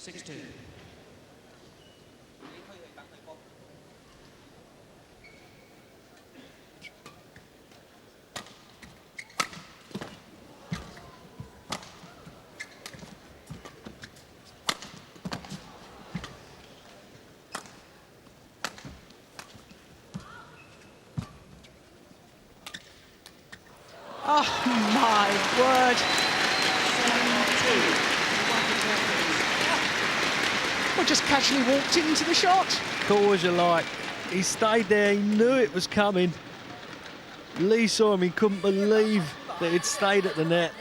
6-2. Oh my word. 7-2. Well, just casually walked into the shot. Cool as you like. He stayed there, he knew it was coming. Lee saw him, he couldn't believe that he'd stayed at the net.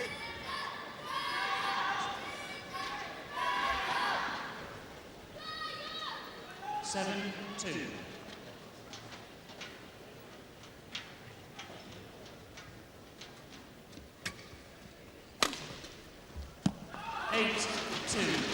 Seven, 2. 8-2.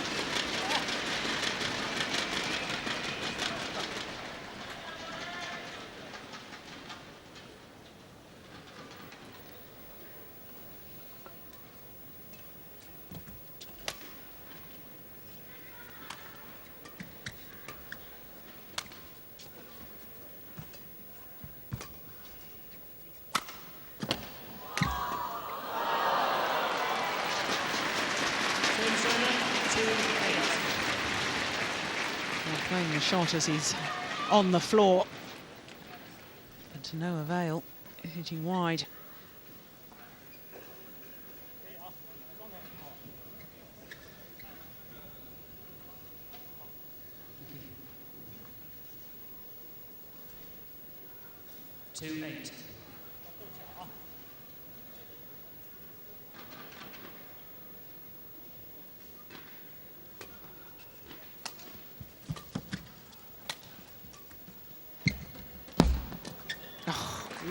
Playing the shot as he's on the floor, but to no avail, hitting wide. Two, 8.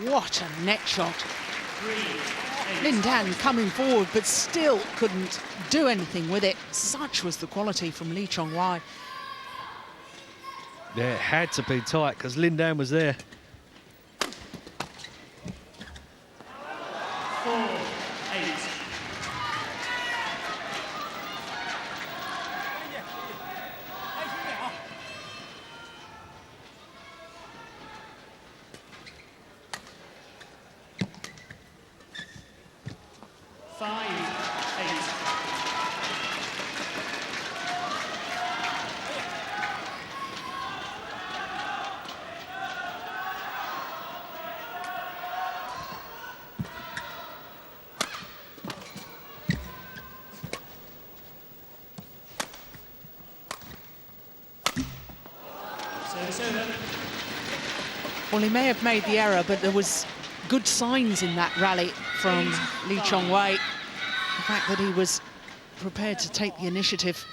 What a net shot. Lin Dan coming forward, but still couldn't do anything with it. Such was the quality from Lee Chong Wei. Yeah, it had to be tight because Lin Dan was there. 4-8. Well, he may have made the error, but there was good signs in that rally from Lee Chong Wei. The fact that he was prepared to take the initiative.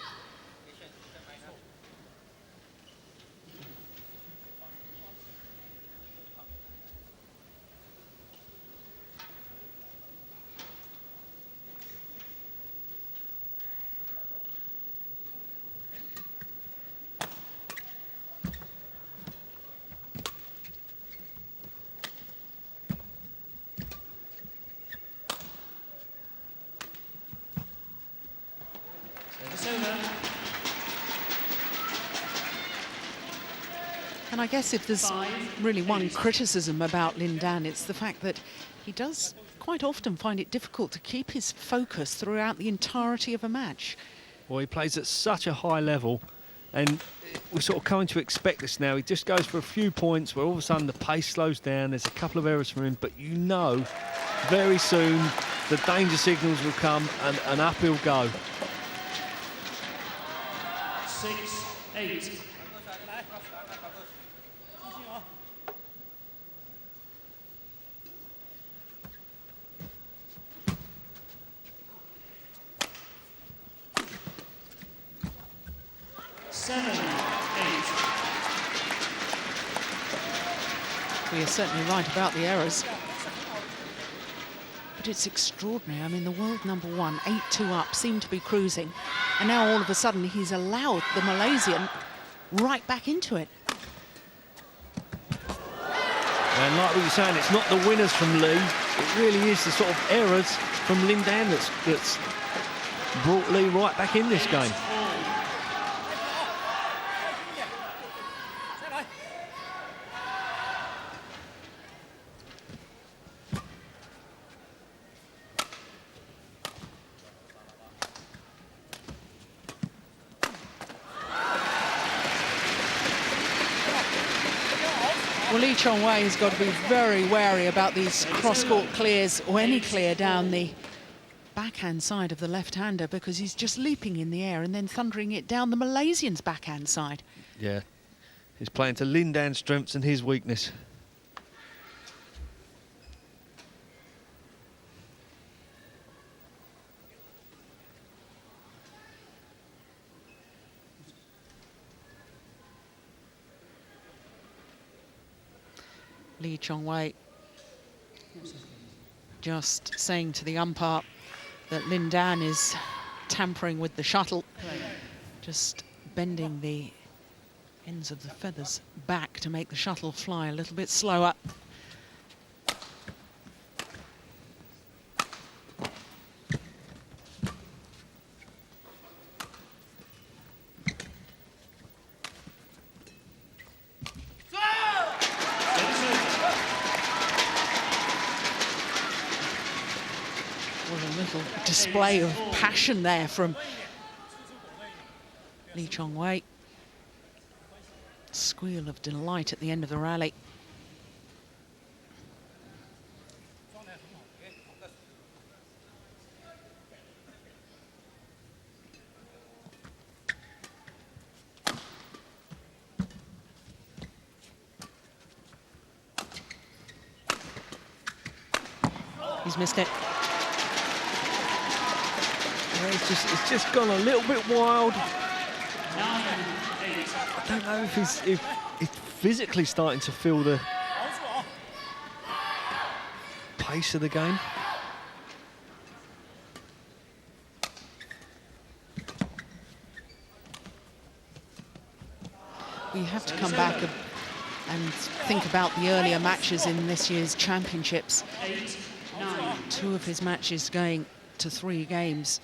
And I guess if there's really one criticism about Lin Dan, it's the fact that he does quite often find it difficult to keep his focus throughout the entirety of a match. Well, he plays at such a high level, and we're sort of coming to expect this now. He just goes for a few points where all of a sudden the pace slows down, there's a couple of errors from him, but you know very soon the danger signals will come and up he'll go. 6-8. We are certainly right about the errors. But it's extraordinary. I mean, the world number one, 8-2 up, seemed to be cruising. And now all of a sudden he's allowed the Malaysian right back into it. And like what you're saying, it's not the winners from Lee. It really is the sort of errors from Lin Dan that's brought Lee right back in this game. Chong Wei has got to be very wary about these cross-court clears or any clear down the backhand side of the left-hander, because he's just leaping in the air and then thundering it down the Malaysian's backhand side. Yeah, he's playing to Lin Dan's strengths and his weakness. Lee Chong Wei just saying to the umpire that Lin Dan is tampering with the shuttle, just bending the ends of the feathers back to make the shuttle fly a little bit slower. What a little display of passion there from Lee Chong Wei. Squeal of delight at the end of the rally. He's missed it. Yeah, it's just gone a little bit wild. I don't know if he's physically starting to feel the pace of the game. We have to come back and think about the earlier matches in this year's championships. 2 of his matches going to 3 games,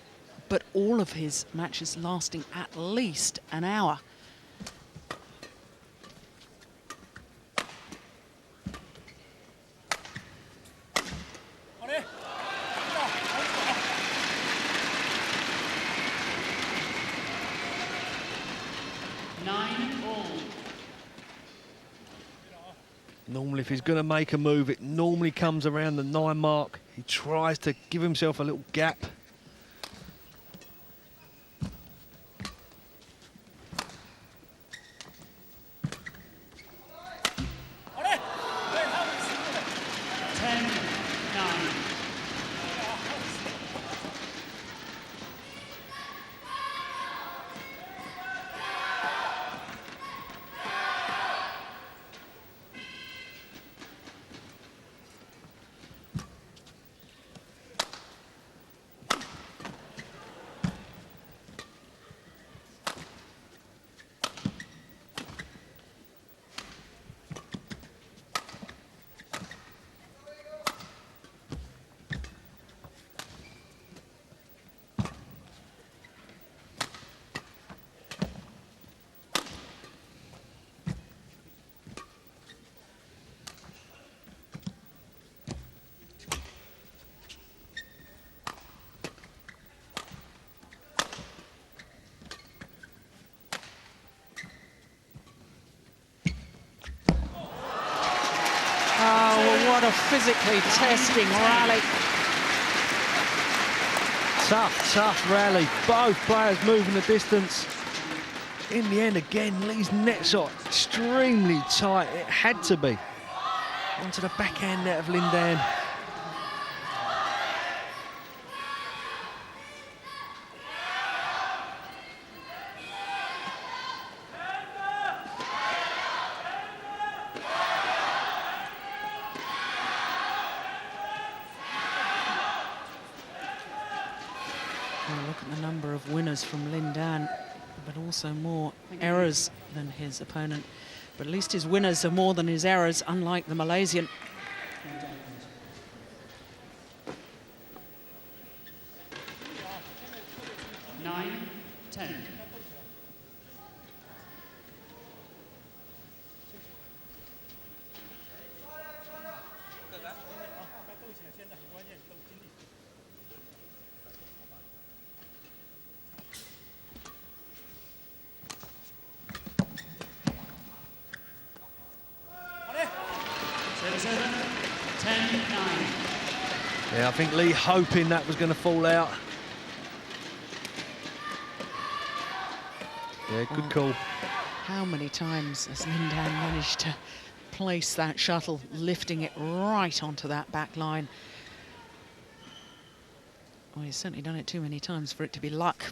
but all of his matches lasting at least an hour. Normally, if he's going to make a move, it normally comes around the 9 mark. He tries to give himself a little gap. Oh, well, what a physically testing rally. Tough rally. Both players moving the distance. In the end, again, Lee's net shot extremely tight. It had to be. Onto the backhand net of Lin Dan. Look at the number of winners from Lin Dan, but also more errors than his opponent. But at least his winners are more than his errors, unlike the Malaysian. Nine, 10. Yeah, I think Lee hoping that was going to fall out. Yeah, good call. How many times has Lin Dan managed to place that shuttle, lifting it right onto that back line? Well, he's certainly done it too many times for it to be luck.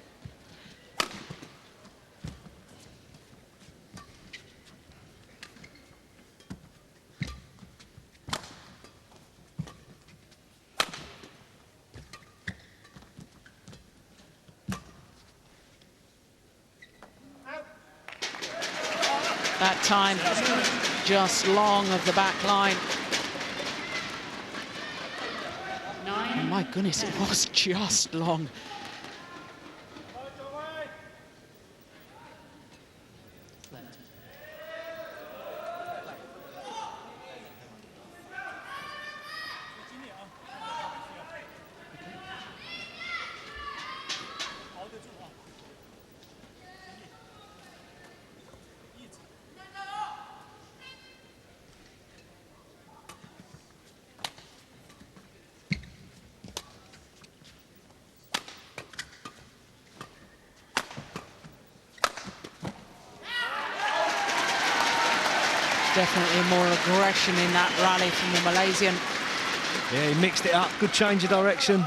That time, just long of the back line. Oh my goodness, it was just long. Definitely more aggression in that rally from the Malaysian. Yeah, he mixed it up. Good change of direction.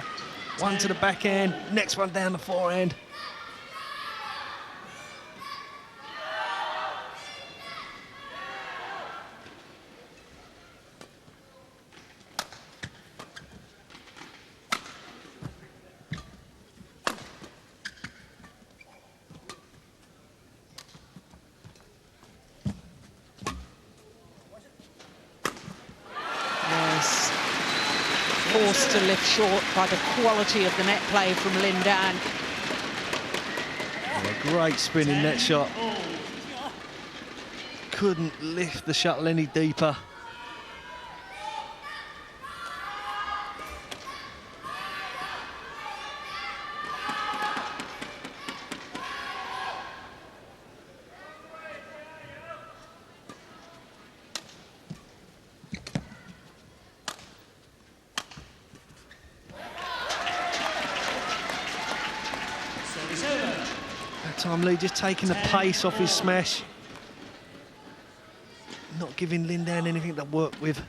One to the backhand, next one down the forehand. Forced to lift short by the quality of the net play from Lin Dan. Oh, a great spinning net shot. Couldn't lift the shuttle any deeper. Time Lee just taking the pace off his smash, not giving Lin Dan anything to work with.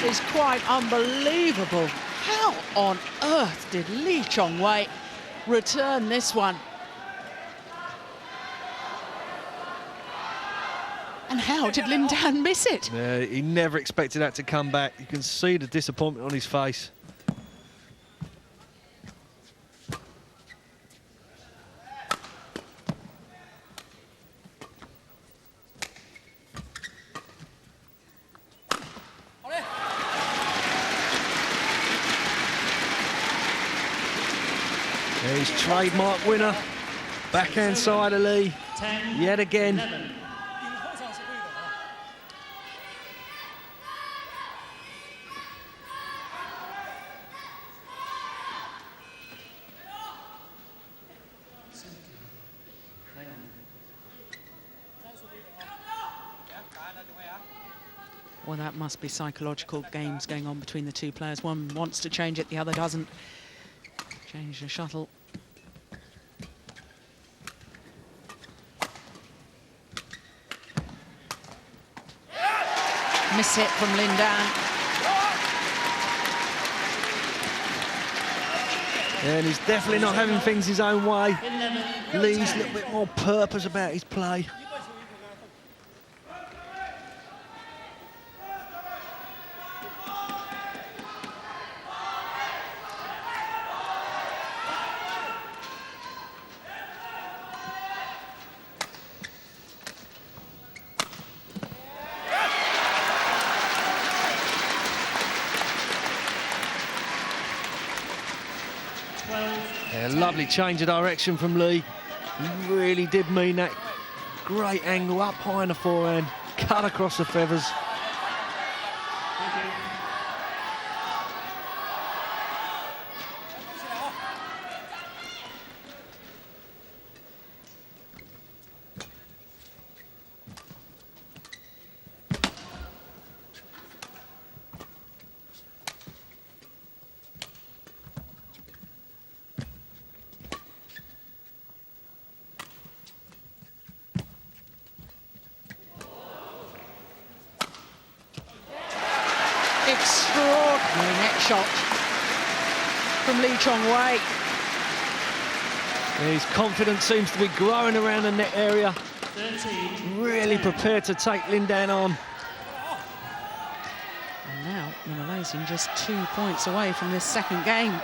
Is quite unbelievable. How on earth did Lee Chong Wei return this one? And how did Lin Dan miss it? Yeah, he never expected that to come back. You can see the disappointment on his face. He's trademark winner, backhand side of Lee, yet again. 11. Well, that must be psychological games going on between the two players. One wants to change it, the other doesn't. Change the shuttle. Miss hit from Lin Dan. And he's definitely not having things his own way. Lee's a little bit more purpose about his play. Yeah, lovely change of direction from Lee. He really did mean that. Great angle, up high in the forehand, cut across the feathers. Thank you. Extraordinary net shot from Lee Chong Wei. His confidence seems to be growing around the net area. 13. Really 10. prepared to take Lin Dan on. And now the Malaysian just 2 points away from this second game.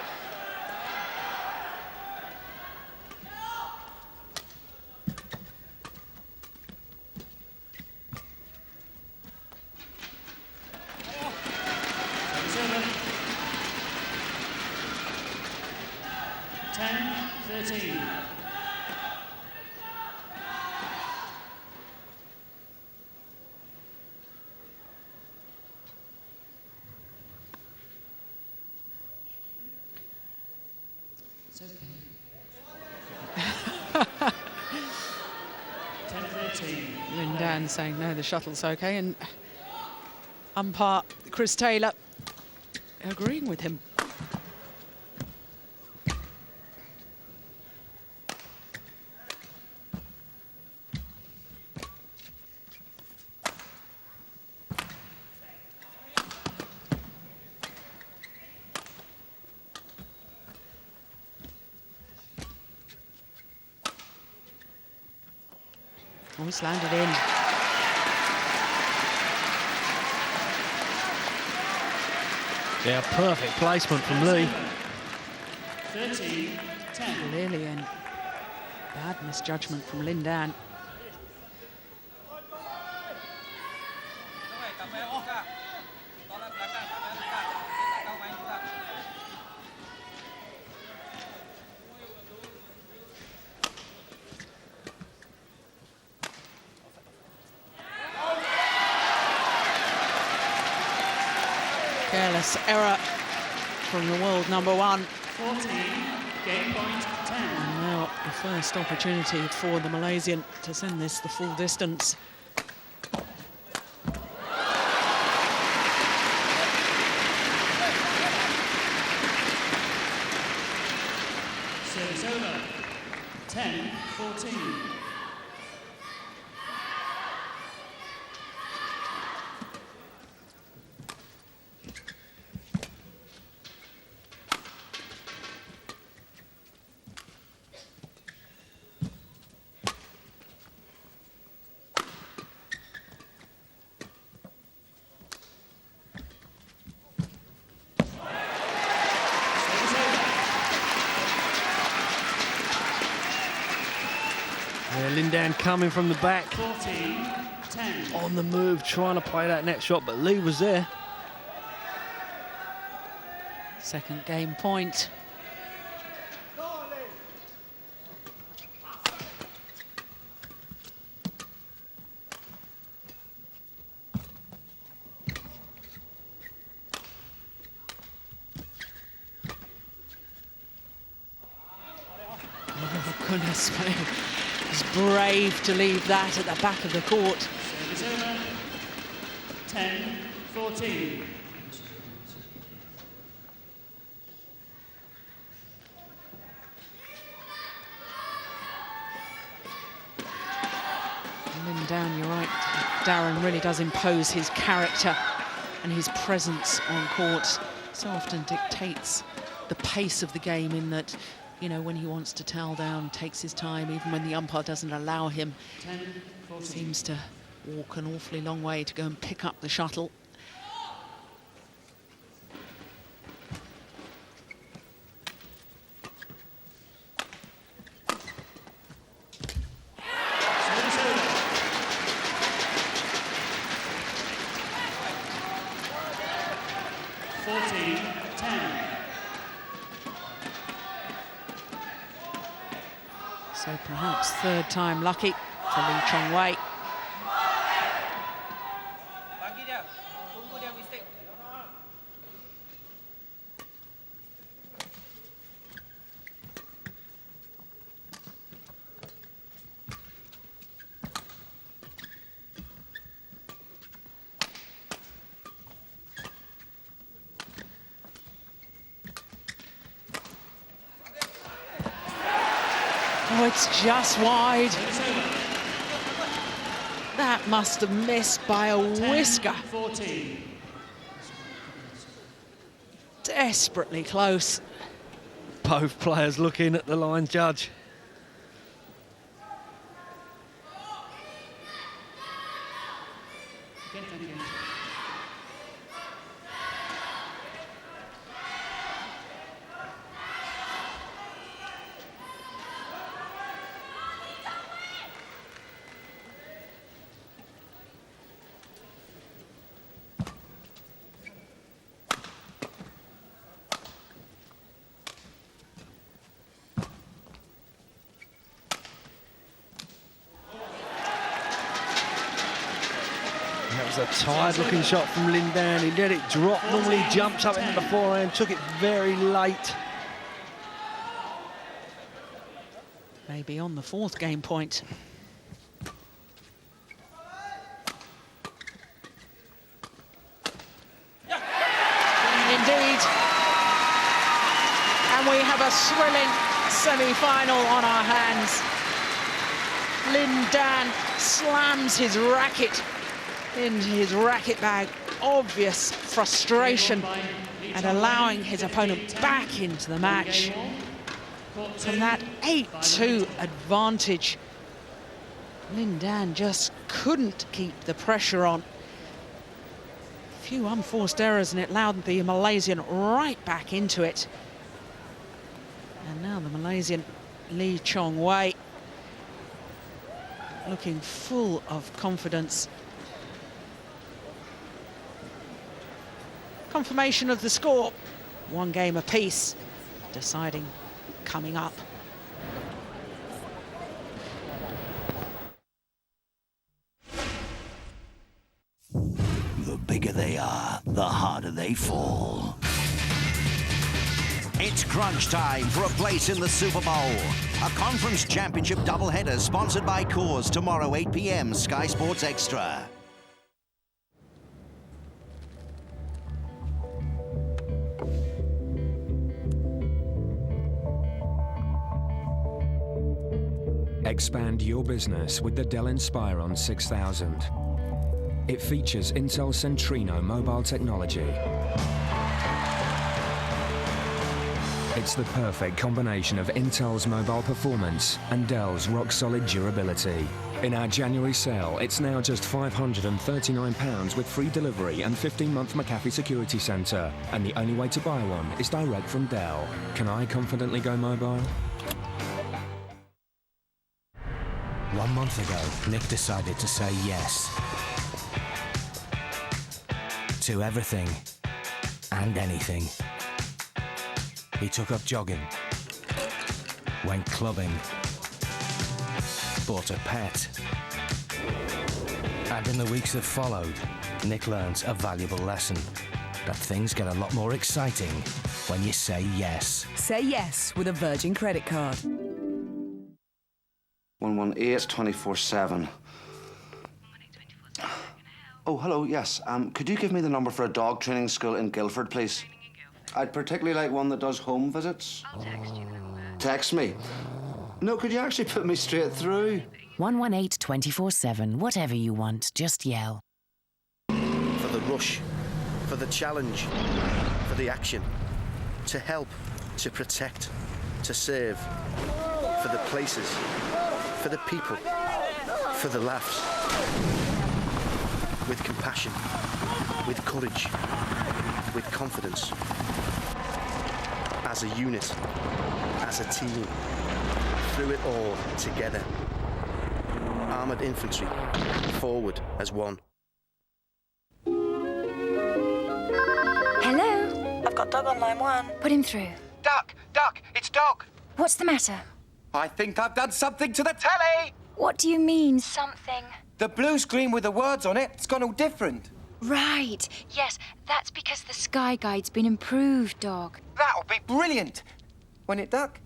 Service over. 10-13. It's okay. 10-13. Lin Dan saying no, the shuttle's okay, and umpire Chris Taylor agreeing with him. Oh, it's landed in. Yeah, perfect placement from Lee. 13-10. Clearly, and bad misjudgment from Lin Dan. Careless error from the world #1. 14. Game point 10. And now the first opportunity for the Malaysian to send this the full distance. Service over. 10-14. Service over. Yeah, Lin Dan coming from the back, 14-10. on the move, trying to play that net shot, but Lee was there. Second game point. Oh, goodness me. He's brave to leave that at the back of the court. Service over. 10-14. Lin Dan, you're right. Darren really does impose his character, and his presence on court so often dictates the pace of the game, in that, you know, when he wants to towel down, takes his time, even when the umpire doesn't allow him. 10-14. Seems to walk an awfully long way to go and pick up the shuttle. Service over. 14-10. So perhaps third time lucky for Lee Chong Wei. Oh, it's just wide. That must have missed by a whisker. 14. Desperately close. Both players looking at the line judge. Again, thank you. That was a tired-looking shot from Lin Dan. He let it drop. Normally he jumps up into the forehand, took it very late. Maybe on the fourth game point. Indeed. And we have a thrilling semi-final on our hands. Lin Dan slams his racket into his racket bag. Obvious frustration and allowing his opponent back into the match. From that 8-2 advantage, Lin Dan just couldn't keep the pressure on. A few unforced errors and it allowed the Malaysian right back into it. And now the Malaysian Lee Chong Wei looking full of confidence. Confirmation of the score, one game apiece, deciding coming up. The bigger they are, the harder they fall. It's crunch time for a place in the Super Bowl. A conference championship doubleheader sponsored by Coors tomorrow 8 p.m. Sky Sports Extra. Expand your business with the Dell Inspiron 6000. It features Intel Centrino mobile technology. It's the perfect combination of Intel's mobile performance and Dell's rock-solid durability. In our January sale, it's now just £539 with free delivery and 15-month McAfee Security Centre. And the only way to buy one is direct from Dell. Can I confidently go mobile? 1 month ago, Nick decided to say yes to everything and anything. He took up jogging, went clubbing, bought a pet. And in the weeks that followed, Nick learnt a valuable lesson, that things get a lot more exciting when you say yes. Say yes with a Virgin credit card. 118 24/7. Oh, hello, yes. Could you give me the number for a dog training school in Guildford, please? I'd particularly like one that does home visits. I'll text you the number. Text me? No, could you actually put me straight through? 118 24/7. Whatever you want, just yell. For the rush, for the challenge, for the action. To help, to protect, to serve. For the places, for the people, for the laughs. With compassion, with courage, with confidence. As a unit, as a team, through it all together. Armoured infantry, forward as one. Hello? I've got Doug on line 1. Put him through. Duck! Duck! It's Doug! What's the matter? I think I've done something to the telly! What do you mean, something? The blue screen with the words on it, it's gone all different. Right. Yes, that's because the Sky Guide's been improved, Dog. That'll be brilliant. Won't it, Duck?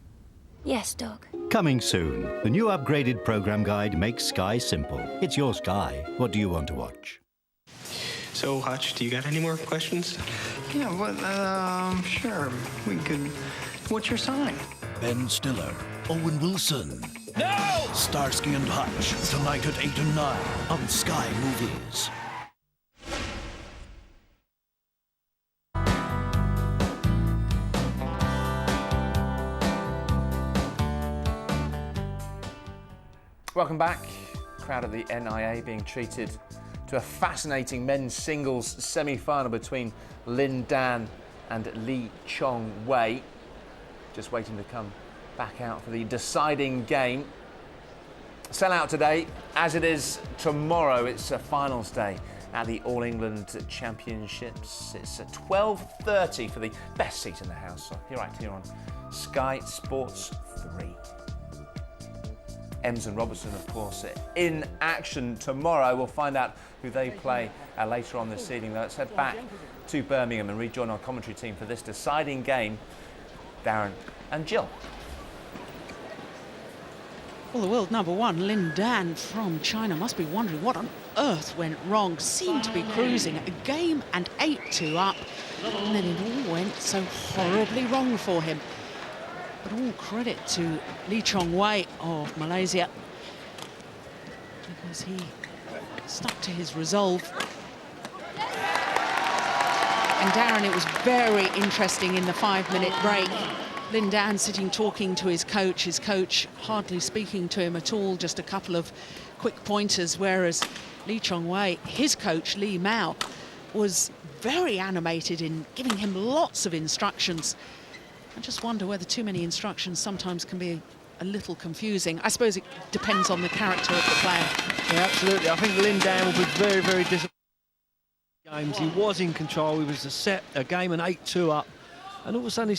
Yes, Dog. Coming soon. The new upgraded program guide makes Sky simple. It's your Sky. What do you want to watch? So, Hutch, do you got any more questions? Yeah, well, sure. We could... What's your sign? Ben Stiller, Owen Wilson. No! Starsky and Hutch, tonight at 8 and 9 on Sky Movies. Welcome back. Crowd at the NIA being treated to a fascinating men's singles semi-final between Lin Dan and Lee Chong Wei. Just waiting to come back out for the deciding game. Sell out today, as it is tomorrow. It's a finals day at the All England Championships. It's at 12:30 for the best seat in the house. So you're right here on Sky Sports 3. Ems and Robertson, of course, in action tomorrow. We'll find out who they play later on this evening. Let's head back to Birmingham and rejoin our commentary team for this deciding game. Darren and Jill. Well, the world number one, Lin Dan from China, must be wondering what on earth went wrong. Seemed to be cruising a game and 8-2 up, and then it all went so horribly wrong for him. But all credit to Lee Chong Wei of Malaysia, because he stuck to his resolve. And Darren, it was very interesting in the 5-minute break. Lin Dan sitting talking to his coach hardly speaking to him at all, just a couple of quick pointers, whereas Lee Chong Wei, his coach Lee Mao, was very animated in giving him lots of instructions. I just wonder whether too many instructions sometimes can be a little confusing. I suppose it depends on the character of the player. Yeah, absolutely. I think Lin Dan will be very, very disappointed. Games. He was in control. He was a game and 8-2 up, and all of a sudden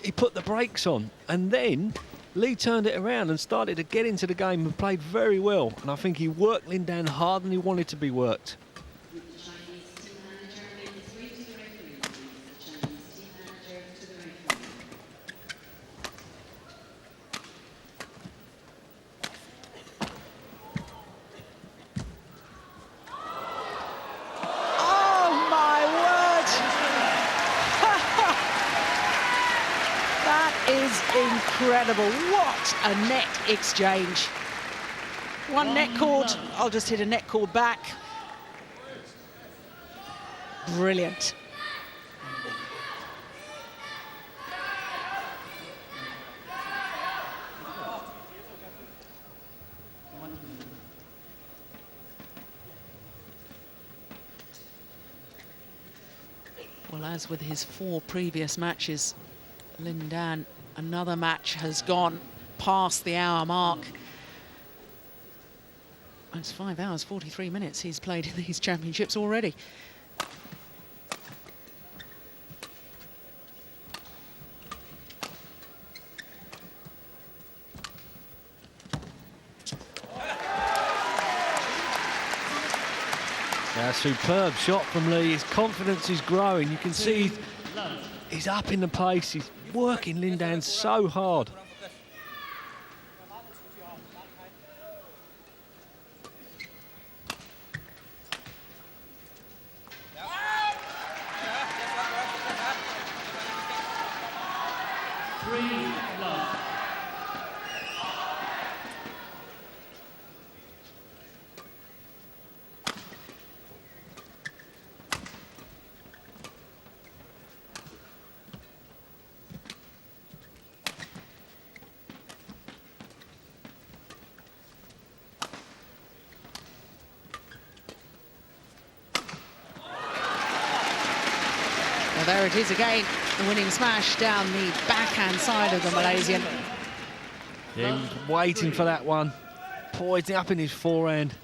he put the brakes on, and then Lee turned it around and started to get into the game and played very well. And I think he worked Lin Dan harder than he wanted to be worked. Incredible. What a net exchange. One net cord. I'll just hit a net cord back. Brilliant. Well, as with his 4 previous matches, Lin Dan, another match has gone past the hour mark. It's 5 hours, 43 minutes he's played in these championships already. A superb shot from Lee. His confidence is growing. You can see he's up in the pace. He's working Lin Dan so hard. Well, there it is again, the winning smash down the backhand side of the Malaysian. Yeah, he was waiting for that one, poised up in his forehand.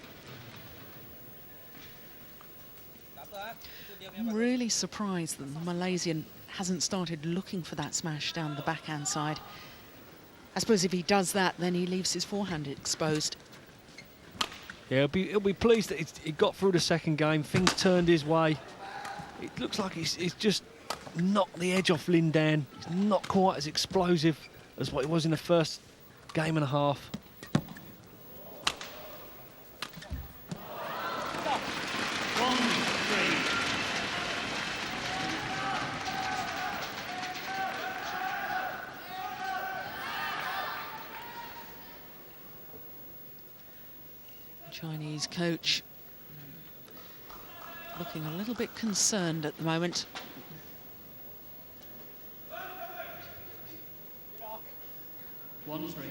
I'm really surprised that the Malaysian hasn't started looking for that smash down the backhand side. I suppose if he does that, then he leaves his forehand exposed. Yeah, he'll be pleased that he got through the second game. Things turned his way. It looks like he's just knocked the edge off Lin Dan. He's not quite as explosive as what he was in the first game and a half. Chinese coach looking a little bit concerned at the moment. One, three.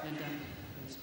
Lin Dan, please.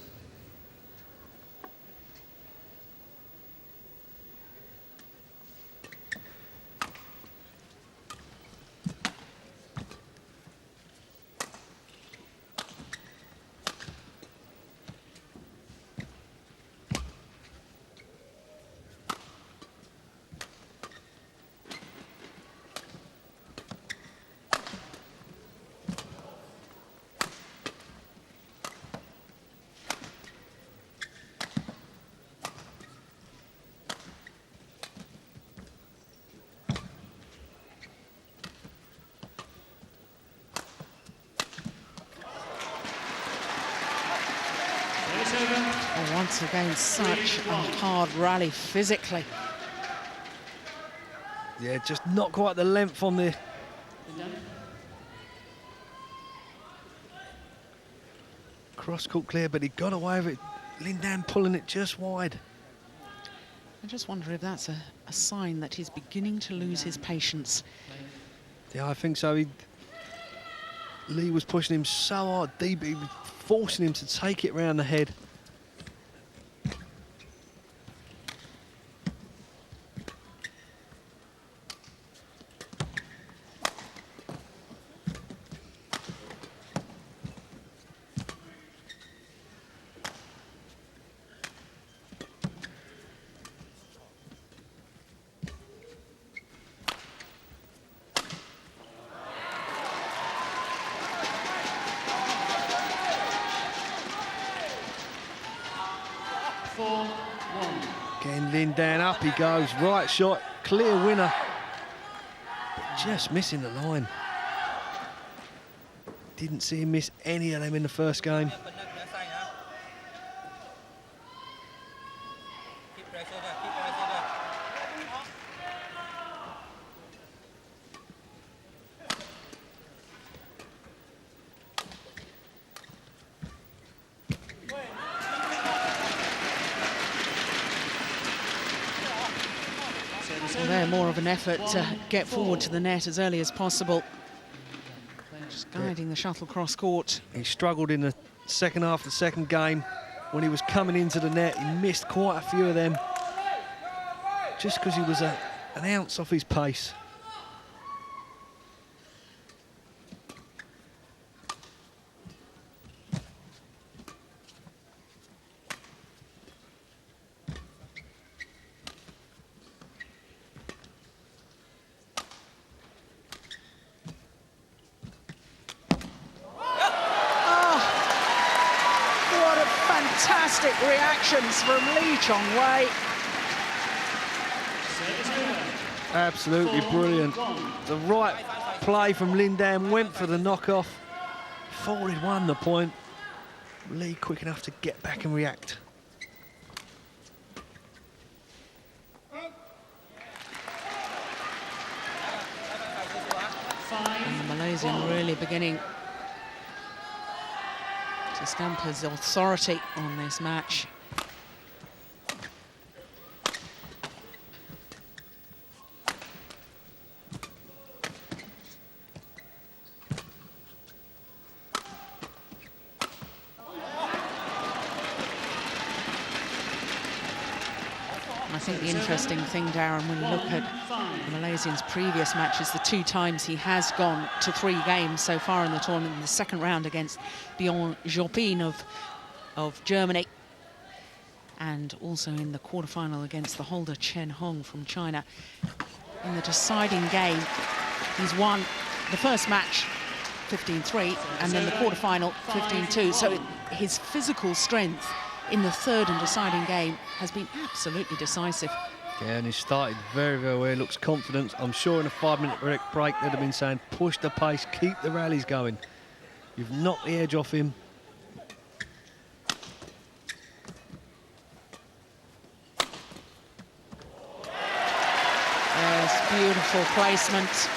Oh, once again, such a hard rally physically. Yeah, just not quite the length on the... cross-court clear, but he got away with it. Lin Dan pulling it just wide. I just wonder if that's a sign that he's beginning to lose his patience. Yeah, I think so. Lee was pushing him so hard deep, he was forcing him to take it round the head. Again, Lin Dan, up he goes, right shot, clear winner, but just missing the line. Didn't see him miss any of them in the first game. Well, they're more of an effort to get forward to the net as early as possible. Just guiding the shuttle cross court. He struggled in the second half of the second game. When he was coming into the net, he missed quite a few of them just because he was an ounce off his pace. Fantastic reactions from Lee Chong Wei. Absolutely brilliant. The right play from Lin Dan, went for the knockoff. Thought he'd won the point. Lee quick enough to get back and react. And the Malaysian really beginning to stamp his authority on this match. I think the interesting thing, Darren, when you look at the Malaysian's previous matches, the 2 times he has gone to 3 games so far in the tournament, in the second round against Bjorn Jopin of Germany, and also in the quarterfinal against the holder Chen Hong from China. In the deciding game, he's won the first match 15-3, and then the quarterfinal, 15-2. So his physical strength in the third and deciding game has been absolutely decisive. Yeah, and he started very, very well. He looks confident. I'm sure in a 5-minute break they'd have been saying, push the pace, keep the rallies going. You've knocked the edge off him. Yes, beautiful placement.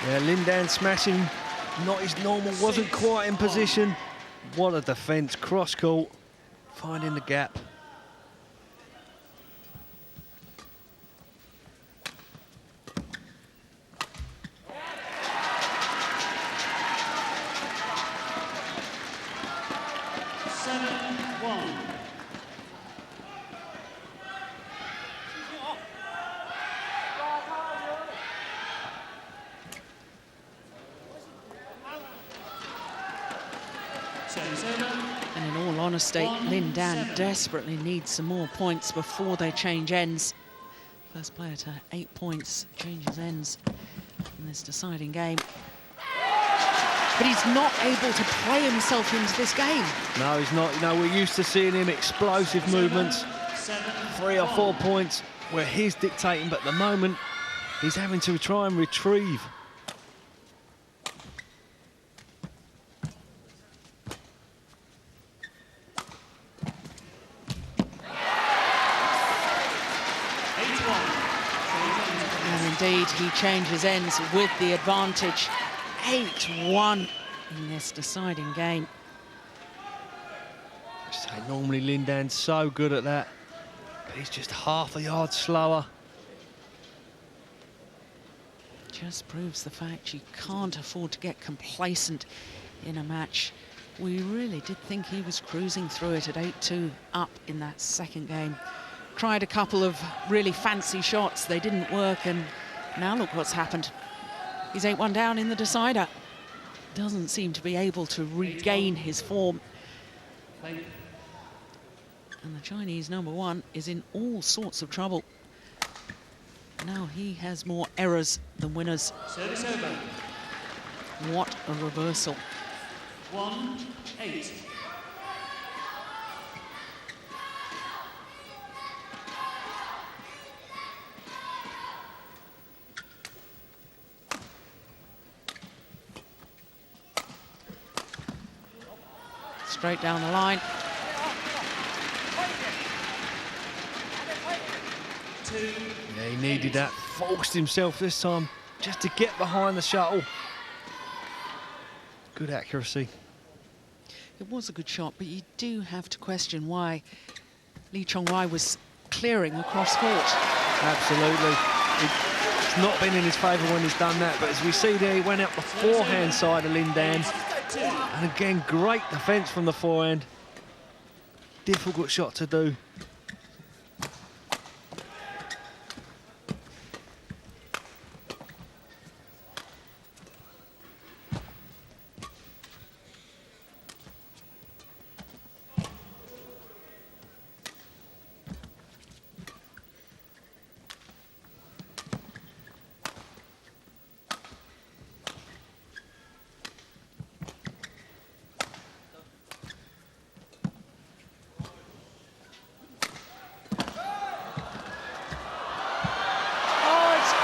Yeah, Lin Dan smashing, not his normal, wasn't quite in position. What a defence, cross court, finding the gap. And in all honesty, Lin Dan desperately needs some more points before they change ends. First player to 8 points changes ends in this deciding game. But he's not able to play himself into this game. No, he's not. You know, we're used to seeing him explosive movements, 3 or 4 points where he's dictating, but at the moment he's having to try and retrieve. Indeed, he changes ends with the advantage. 8-1 in this deciding game. So normally Lin Dan's so good at that, but he's just half a yard slower. Just proves the fact you can't afford to get complacent in a match. We really did think he was cruising through it at 8-2 up in that second game. Tried a couple of really fancy shots, they didn't work, and now look what's happened. He's 8-1 down in the decider. Doesn't seem to be able to regain his form. And the Chinese #1 is in all sorts of trouble. Now he has more errors than winners. Service over. What a reversal. 1-8. Straight down the line. Yeah, he needed that. Forced himself this time just to get behind the shuttle. Good accuracy. It was a good shot, but you do have to question why Lee Chong Wei was clearing across court. Absolutely. It's not been in his favour when he's done that, but as we see there, he went out the forehand side of Lin Dan. And again, great defence from the forehand. Difficult shot to do.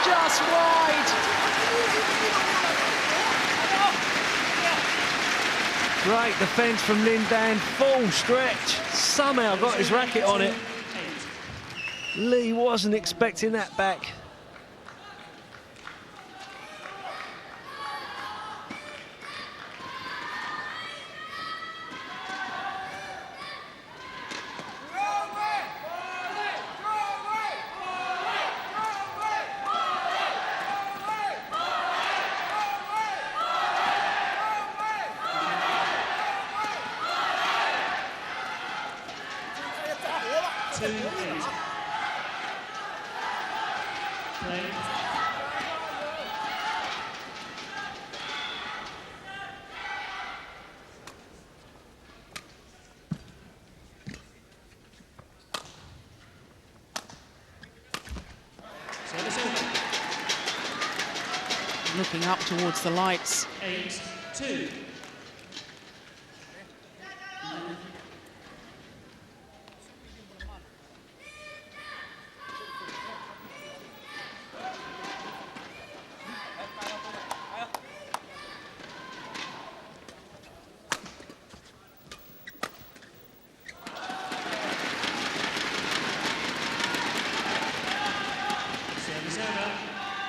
Just wide. Great defence from Lin Dan, full stretch. Somehow got his racket on it. Lee wasn't expecting that back. looking up towards the lights. 8-2.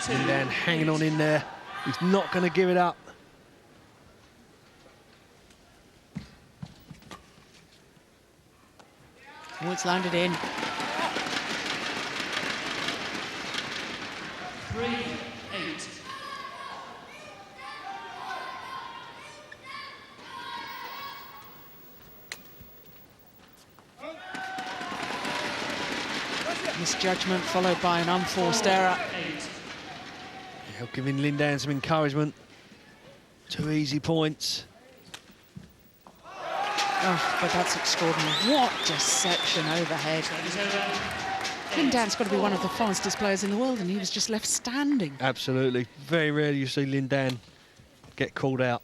Lin Dan hanging on in there. He's not going to give it up. Oh, it's landed in. 3-8. Misjudgment followed by an unforced error. Yeah, giving Lin Dan some encouragement. 2 easy points. Oh, but that's extraordinary. What deception overhead. Lin Dan's got to be one of the fastest players in the world, and he was just left standing. Absolutely. Very rarely you see Lin Dan get called out.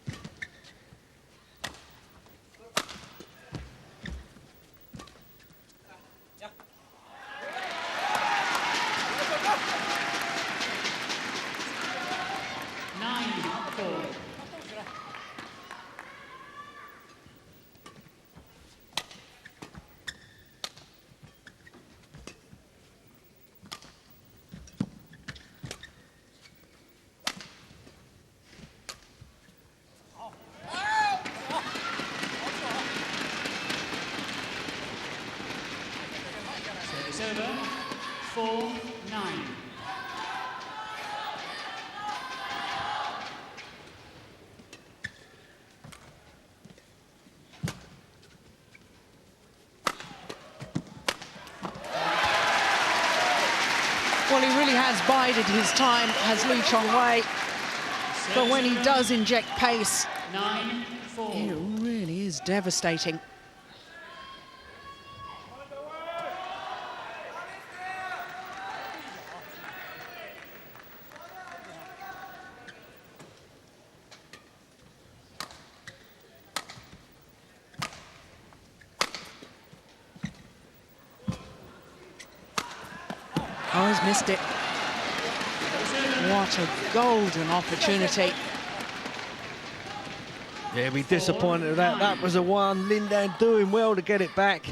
Over. 4-9. Well, he really has bided his time, has Lee Chong Wei. But when he does inject pace, 9-4. it really is devastating. Oh, he's missed it. What a golden opportunity. Yeah, be disappointed with that. That was a one. Lin Dan doing well to get it back.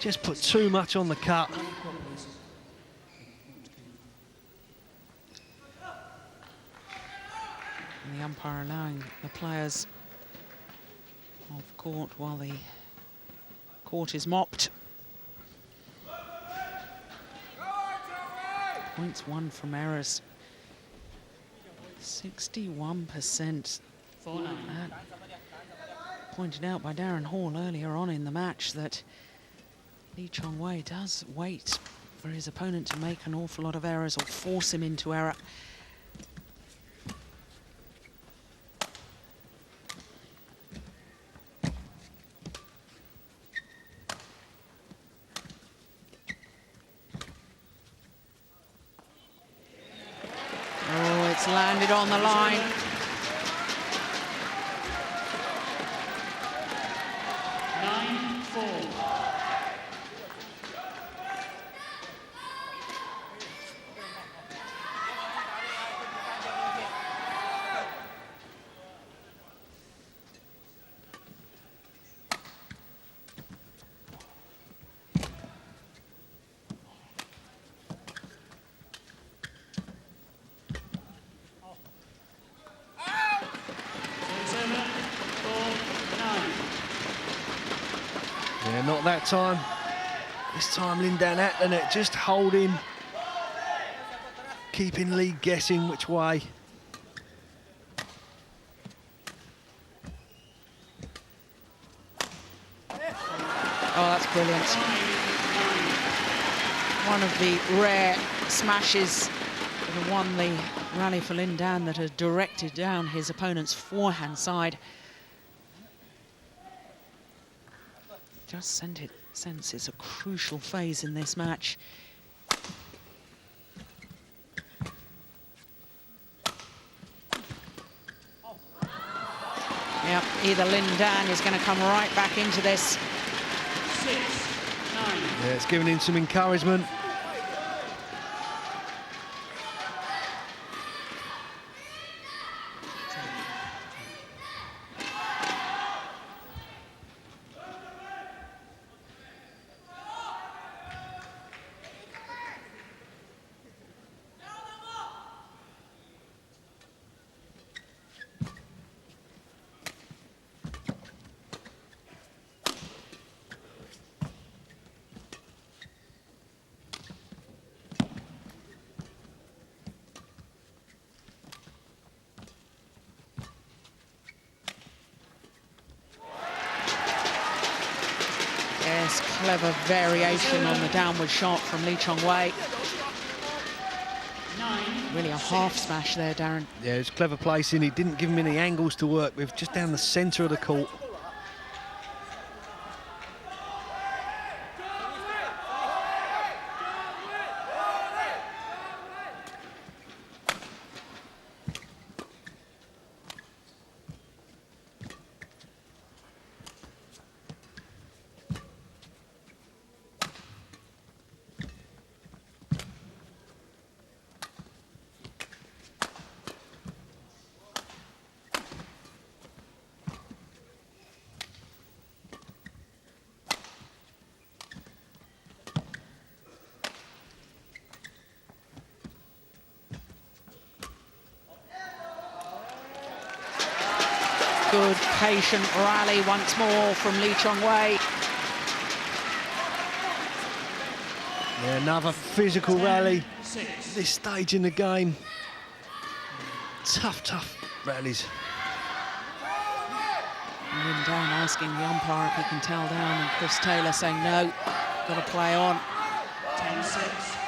Just put too much on the cut. And the umpire allowing the players off court while the court is mopped. Points won from errors. 61%. 4-9. Pointed out by Darren Hall earlier on in the match that Lee Chong Wei does wait for his opponent to make an awful lot of errors or force him into error. Oh, it's landed on the line. Yeah, not that time. This time Lin Dan at the net, just holding, keeping Lee guessing which way. Oh, that's brilliant. One of the rare smashes that have won the rally for Lin Dan that had directed down his opponent's forehand side. Just sense it's a crucial phase in this match. Either Lin Dan is going to come right back into this. 6-9. Yeah, it's giving him some encouragement. Yes, clever variation on the downward shot from Lee Chong Wei. Really a half smash there, Darren. Yeah, it's clever placing. He didn't give him any angles to work with, just down the centre of the court. Good, patient rally once more from Lee Chong Wei. Yeah, another physical rally. This stage in the game. Tough rallies. Lin Dan asking the umpire if he can tell down, and Chris Taylor saying no, got to play on. 10-6.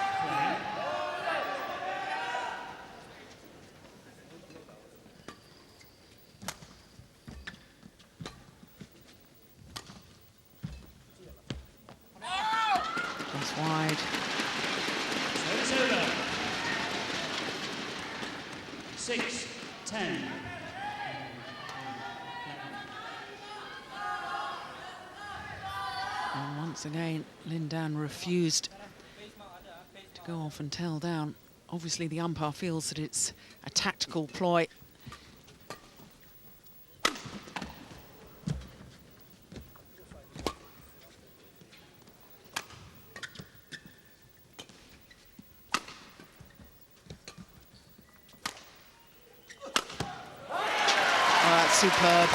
It's wide. Service over. 6-10. And once again, Lin Dan refused to go off and tell down. Obviously, the umpire feels that it's a tactical ploy. Oh, that's superb.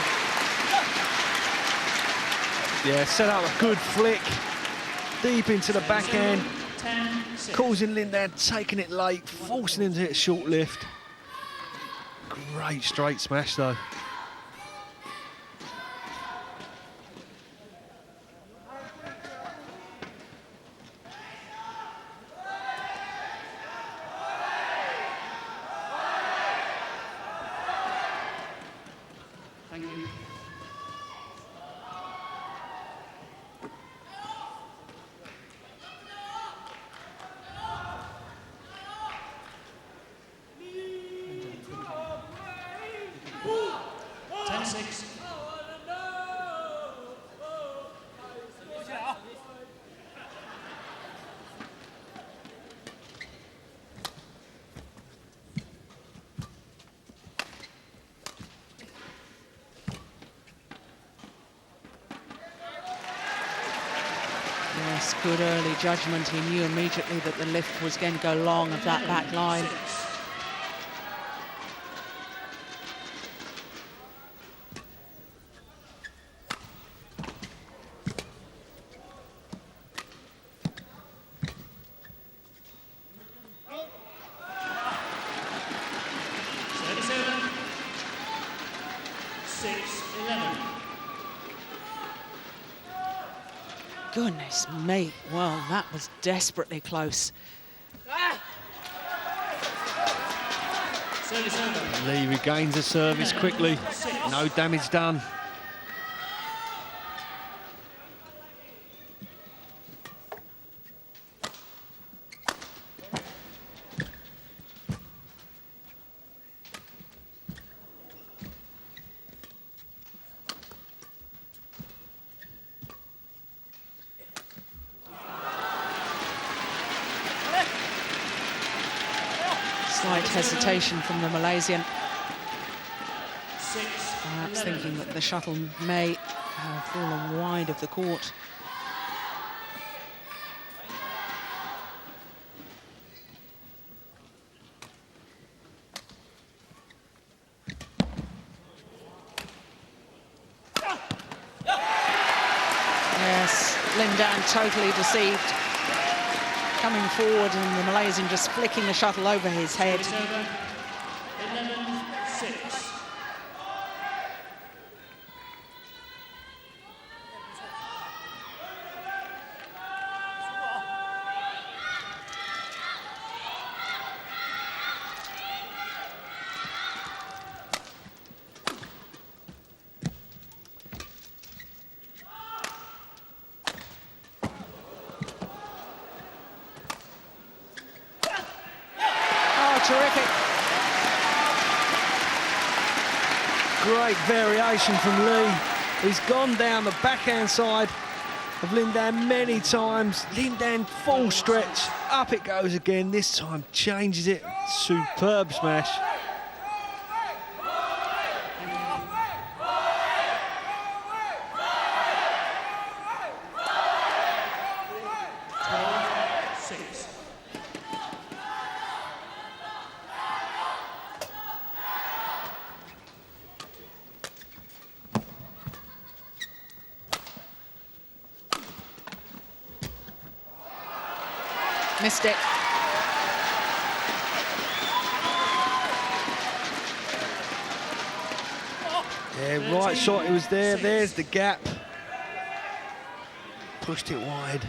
Yeah, set up a good flick. Deep into the backhand. Causing Lin Dan taking it late, forcing him to hit a short lift. Great straight smash though. Thank you. Yes, good early judgment. He knew immediately that the lift was going to go long of that back line. Service over. 6-11. Goodness me, well, that was desperately close. Service over. Lee regains the service quickly. No damage done. slight hesitation from the Malaysian. Perhaps thinking that the shuttle may have fallen wide of the court. Yes, Lin Dan totally deceived. Coming forward and the Malaysian just flicking the shuttle over his head. 11-6. Terrific. Great variation from Lee. He's gone down the backhand side of Lin Dan many times. Lin Dan full stretch, up it goes again. This time changes it. Superb smash. Missed it. Yeah, right shot, it was there. There's the gap. Pushed it wide.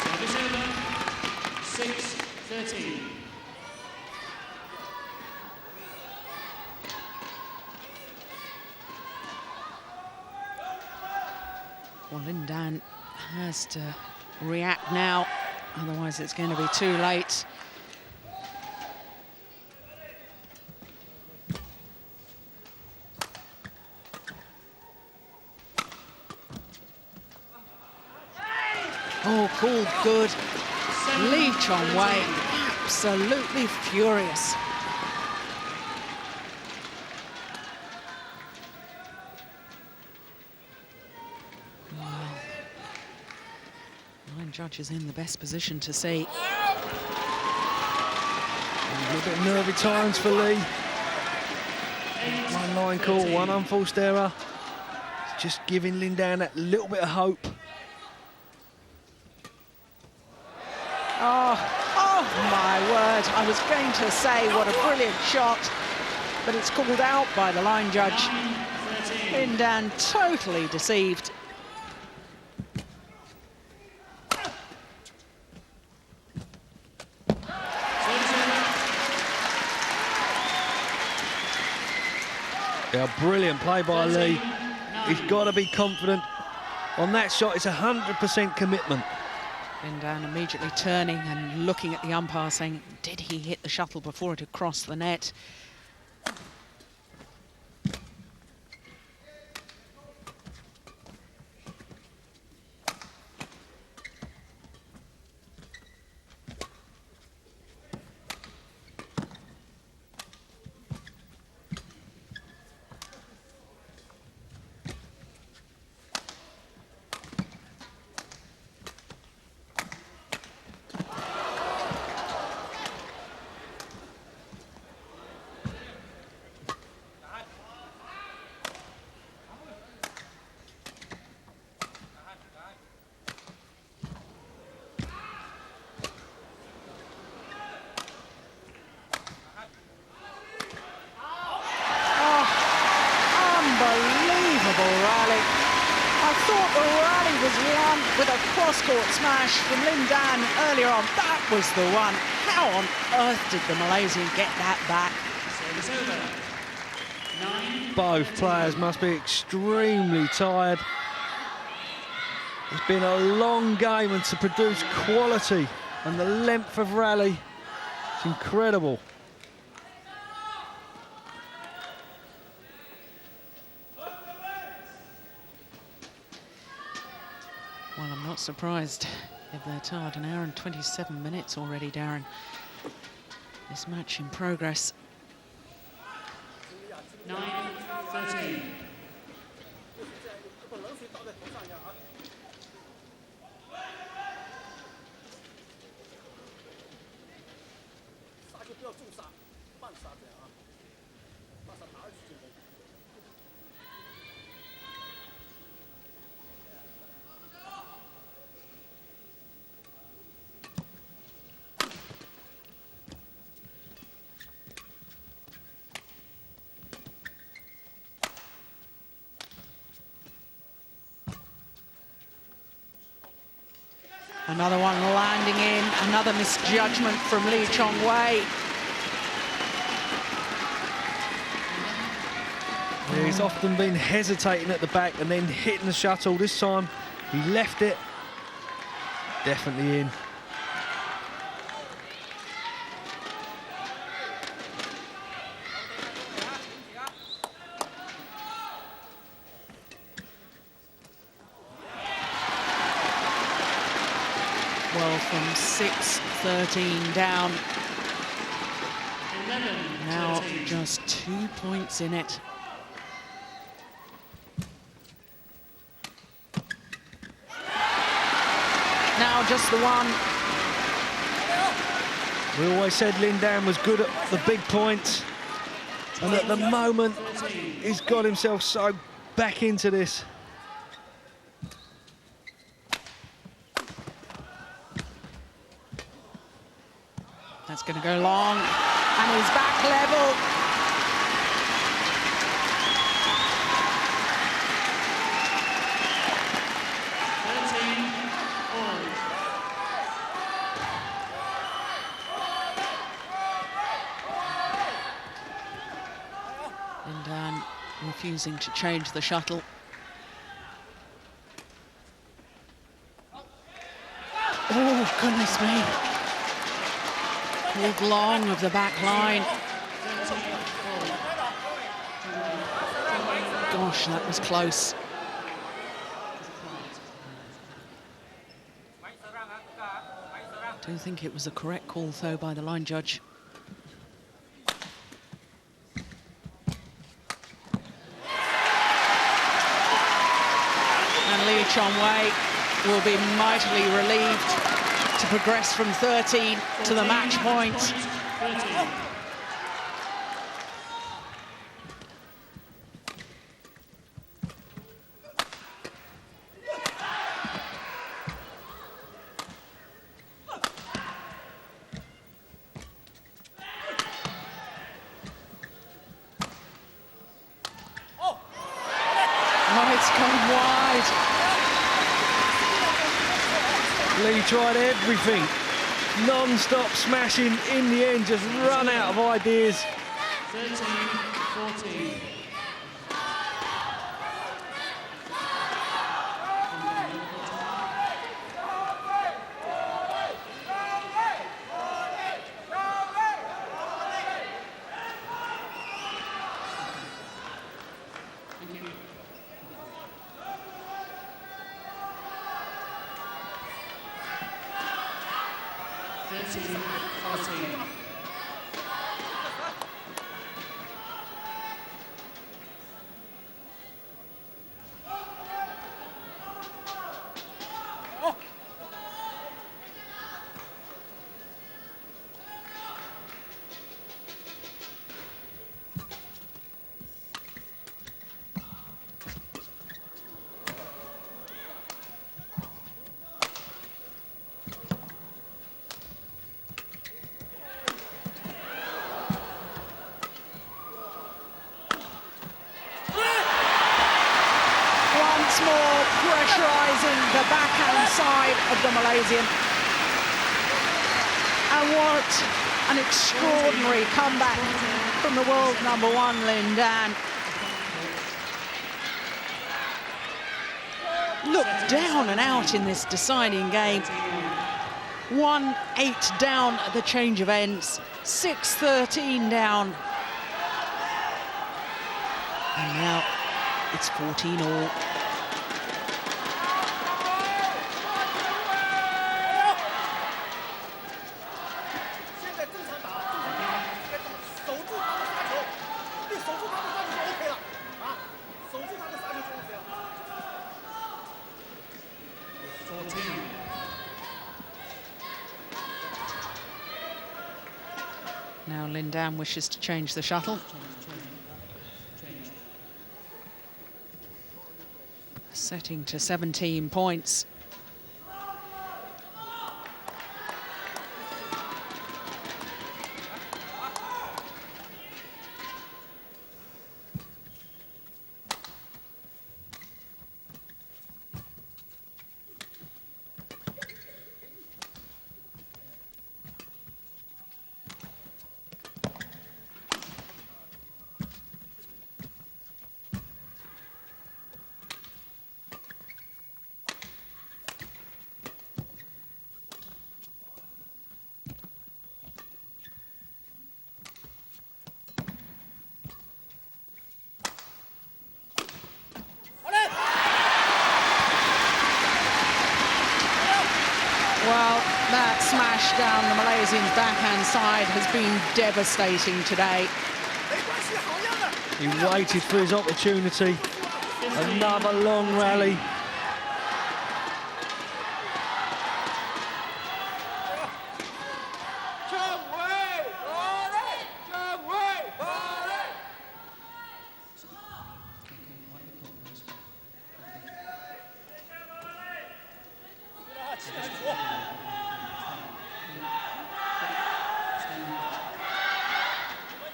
Service over. 6-13. Well, Lin Dan has to react now, otherwise it's going to be too late. Oh, called good. Lee Chong Wei, absolutely furious. Judge is in the best position to see. A little bit nervy times for Lee. One line call, one unforced error. It's just giving Lin Dan that little bit of hope. Oh my word. I was going to say what a brilliant shot, but it's called out by the line judge. Lin Dan totally deceived. Yeah, brilliant play by Lee. He's got to be confident. On that shot, it's 100% commitment. Lin Dan immediately turning and looking at the umpire saying, did he hit the shuttle before it had crossed the net? Rally. I thought the rally was won with a cross-court smash from Lin Dan earlier on. That was the one. How on earth did the Malaysian get that back? Service over. 9. Both players must be extremely tired. It's been a long game, and to produce quality and the length of rally It's incredible. Well, I'm not surprised if they're tired. An hour and 27 minutes already, Darren. This match in progress. 9-13. Another one landing in, another misjudgment from Lee Chong Wei. Yeah, he's often been hesitating at the back and then hitting the shuttle. This time he left it. Definitely in. Well, from 6-13 down. 11, Now 13. just 2 points in it. Now just the one. We always said Lin Dan was good at the big points, and at the moment he's got himself so back into this. That's going to go long, and he's back level. Lin Dan refusing to change the shuttle. Oh, goodness me. Pulled long of the back line. Gosh, that was close. Do think it was a correct call, though, by the line judge. And Lee Chong Wei will be mightily relieved to progress from 13 to the match point. 13. Oh, it's gone wide. Lee tried everything. Non-stop smashing, in the end just run out of ideas. 13-14. Once more pressurising the backhand side of the Malaysian. And what an extraordinary comeback from the world #1, Lin Dan. Looked down and out in this deciding game. 1-8 down at the change of ends. 6-13 down. And now it's 14-all. Now Lin Dan wishes to change the shuttle. Setting to 17 points. Well, that smash down the Malaysian's backhand side has been devastating today. He waited for his opportunity. Another long rally.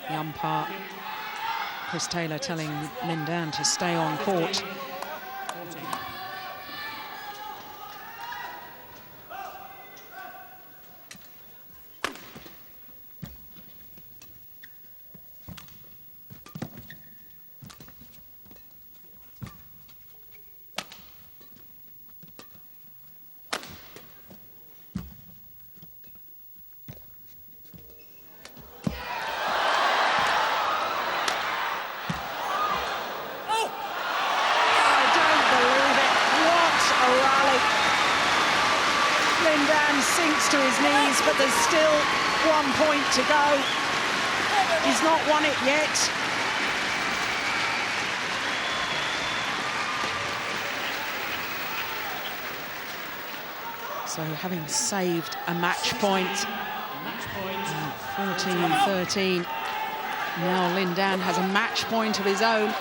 The umpire, Chris Taylor, telling Lin Dan to stay on court. Sinks to his knees, but there's still 1 point to go. He's not won it yet. So having saved a match point, 14-13. Now Lin Dan has a match point of his own.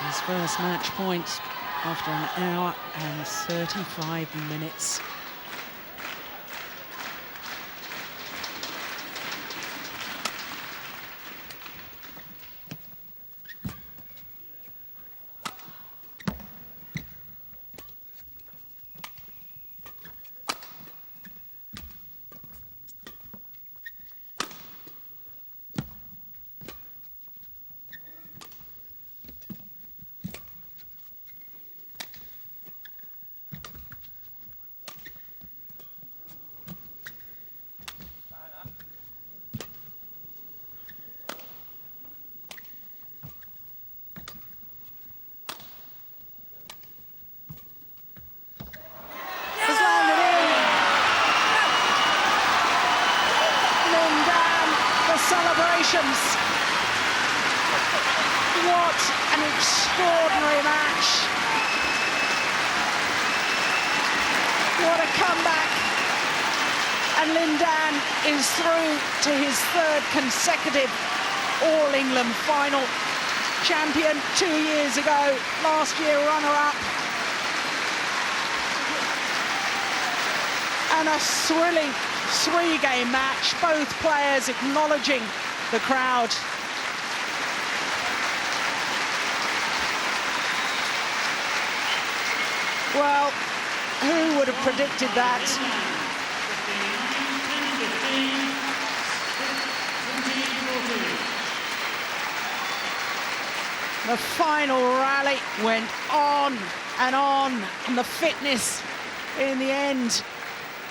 His first match point after an hour and 35 minutes. Celebrations. What an extraordinary match. What a comeback. And Lin Dan is through to his third consecutive All-England final. Champion 2 years ago, last year runner-up. And a thrilling three-game match, both players acknowledging the crowd. Well, who would have predicted that? The final rally went on, and the fitness in the end.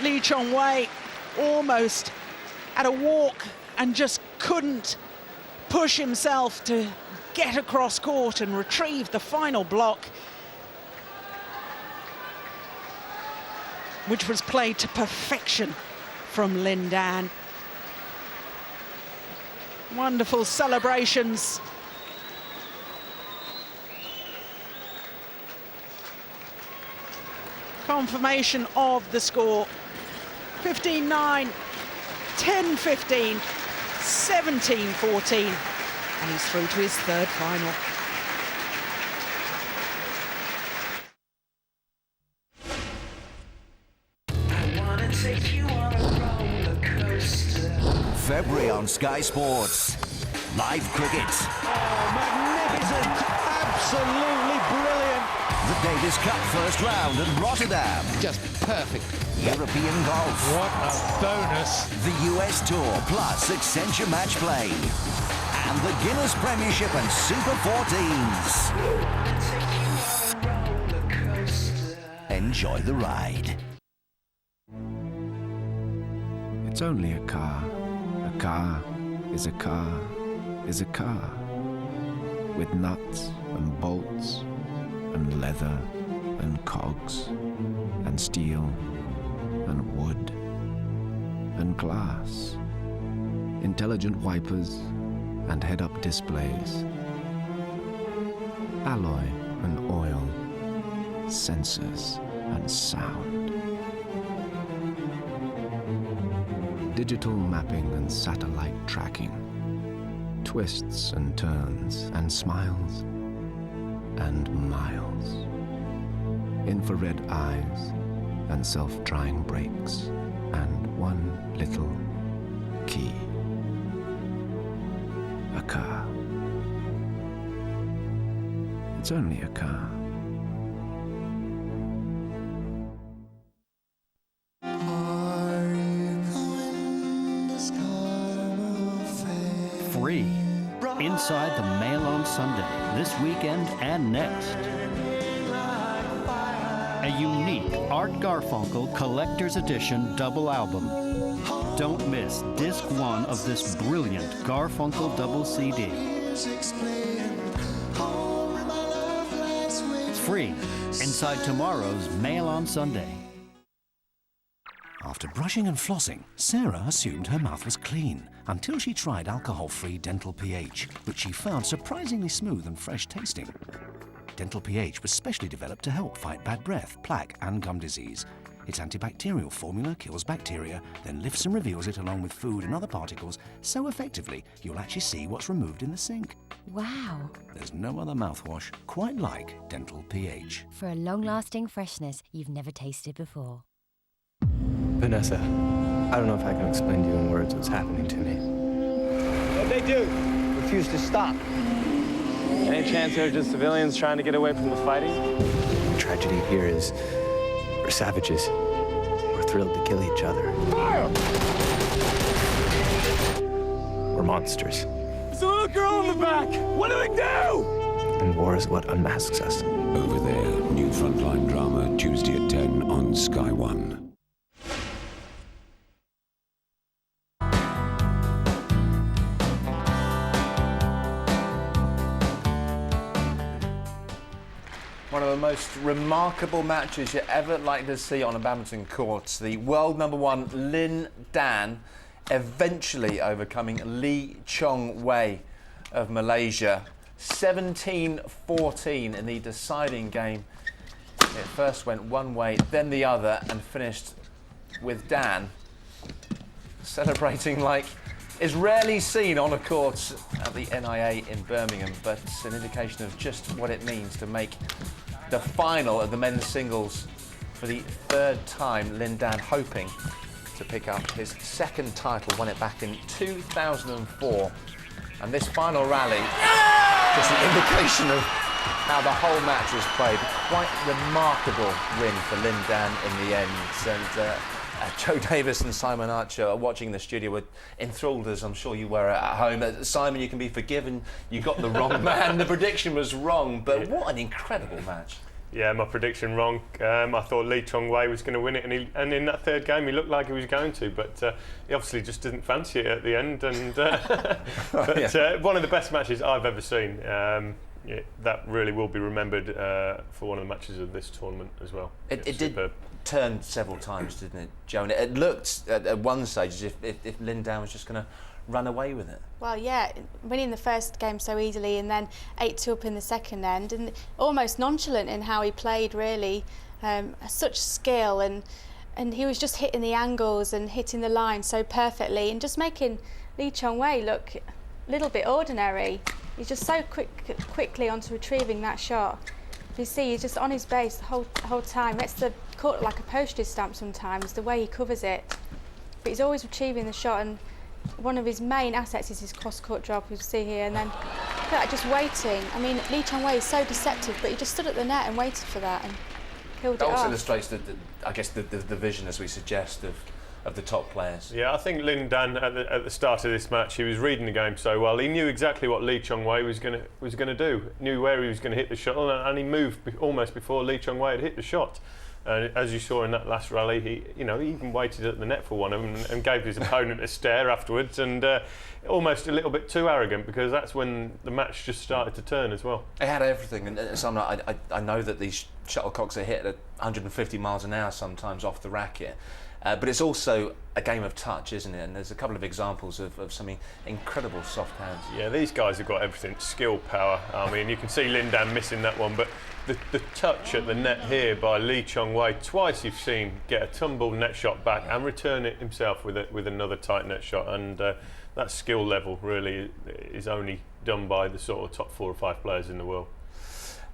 Lee Chong Wei almost at a walk and just couldn't push himself to get across court and retrieve the final block, which was played to perfection from Lin Dan. Wonderful celebrations. Confirmation of the score. 15-9, 10-15, 17-14, and he's through to his third final. February on Sky Sports. Live cricket. Oh, magnificent! Absolutely brilliant! The Davis Cup first round at Rotterdam. Just perfect. European golf. What a bonus. The US Tour plus Accenture Match Play. And the Guinness Premiership and Super 14s. Enjoy the ride. It's only a car. A car is a car is a car. With nuts and bolts and leather and cogs and steel and wood and glass. Intelligent wipers and head-up displays. Alloy and oil. Sensors and sound. Digital mapping and satellite tracking. Twists and turns and smiles and miles. Infrared eyes and self-drying brakes and one little key. A car. It's only a car. Free. Inside the Mail on Sunday, this weekend and next. A unique Art Garfunkel Collector's Edition double album. Don't miss disc 1 of this brilliant Garfunkel double CD. Free. Inside tomorrow's Mail on Sunday. After brushing and flossing, Sarah assumed her mouth was clean until she tried alcohol-free Dental pH, which she found surprisingly smooth and fresh tasting. Dental pH was specially developed to help fight bad breath, plaque and gum disease. Its antibacterial formula kills bacteria, then lifts and reveals it along with food and other particles so effectively you'll actually see what's removed in the sink. Wow. There's no other mouthwash quite like Dental pH. For a long-lasting freshness you've never tasted before. Vanessa, I don't know if I can explain to you in words what's happening to me. What'd they do? Refuse to stop. Any chance they're just civilians trying to get away from the fighting? The tragedy here is we're savages. We're thrilled to kill each other. Fire! We're monsters. There's a little girl in the back! What do we do? And war is what unmasks us. Over There, new Frontline drama, Tuesday at 10 on Sky One. One of the most remarkable matches you're ever likely to see on a badminton court. The world #1 Lin Dan eventually overcoming Lee Chong Wei of Malaysia. 17-14 in the deciding game. It first went one way, then the other, and finished with Dan celebrating like is rarely seen on a court at the NIA in Birmingham, but it's an indication of just what it means to make the final of the men's singles for the third time. Lin Dan hoping to pick up his second title, won it back in 2004. And this final rally, just an indication of how the whole match was played. Quite remarkable win for Lin Dan in the end. And Joe Davis and Simon Archer are watching the studio were enthralled, as I'm sure you were at home. Simon, you can be forgiven. You got the wrong man. The prediction was wrong, but what an incredible match. Yeah, my prediction wrong. I thought Lee Chong Wei was going to win it, and in that third game he looked like he was going to, but he obviously just didn't fancy it at the end. And one of the best matches I've ever seen. Yeah, that really will be remembered for one of the matches of this tournament as well. It did turn several times, didn't it, Joe? And it looked at one stage as if Lin Dan was just going to run away with it. Well, yeah, winning the first game so easily and then 8-2 up in the second end, and almost nonchalant in how he played, really. Such skill, and he was just hitting the angles and hitting the line so perfectly and just making Lee Chong Wei look a little bit ordinary. He's just so quickly onto retrieving that shot. You see, he's just on his base the whole time. Makes the court like a postage stamp sometimes, the way he covers it. But he's always retrieving the shot, and one of his main assets is his cross-court drop, you see here, and then look at that, just waiting. I mean, Lee Chong Wei is so deceptive, but he just stood at the net and waited for that and killed it off. That also illustrates, I guess, the vision, as we suggest, of the top players. Yeah, I think Lin Dan at the start of this match, he was reading the game so well. He knew exactly what Lee Chong Wei was going to do. Knew where he was going to hit the shuttle, and he moved almost before Lee Chong Wei had hit the shot. As you saw in that last rally, he even waited at the net for one of them and gave his opponent a stare afterwards, and almost a little bit too arrogant, because that's when the match just started to turn as well. It had everything, and so I know that these shuttlecocks are hit at 150 miles an hour sometimes off the racket. But it's also a game of touch, isn't it? And there's a couple of examples of some incredible soft hands. Yeah, these guys have got everything. Skill, power. I mean, you can see Lin Dan missing that one, but the touch at the net here by Lee Chong Wei, twice you've seen get a tumbled net shot back and return it himself with another tight net shot. And that skill level really is only done by the sort of top 4 or 5 players in the world.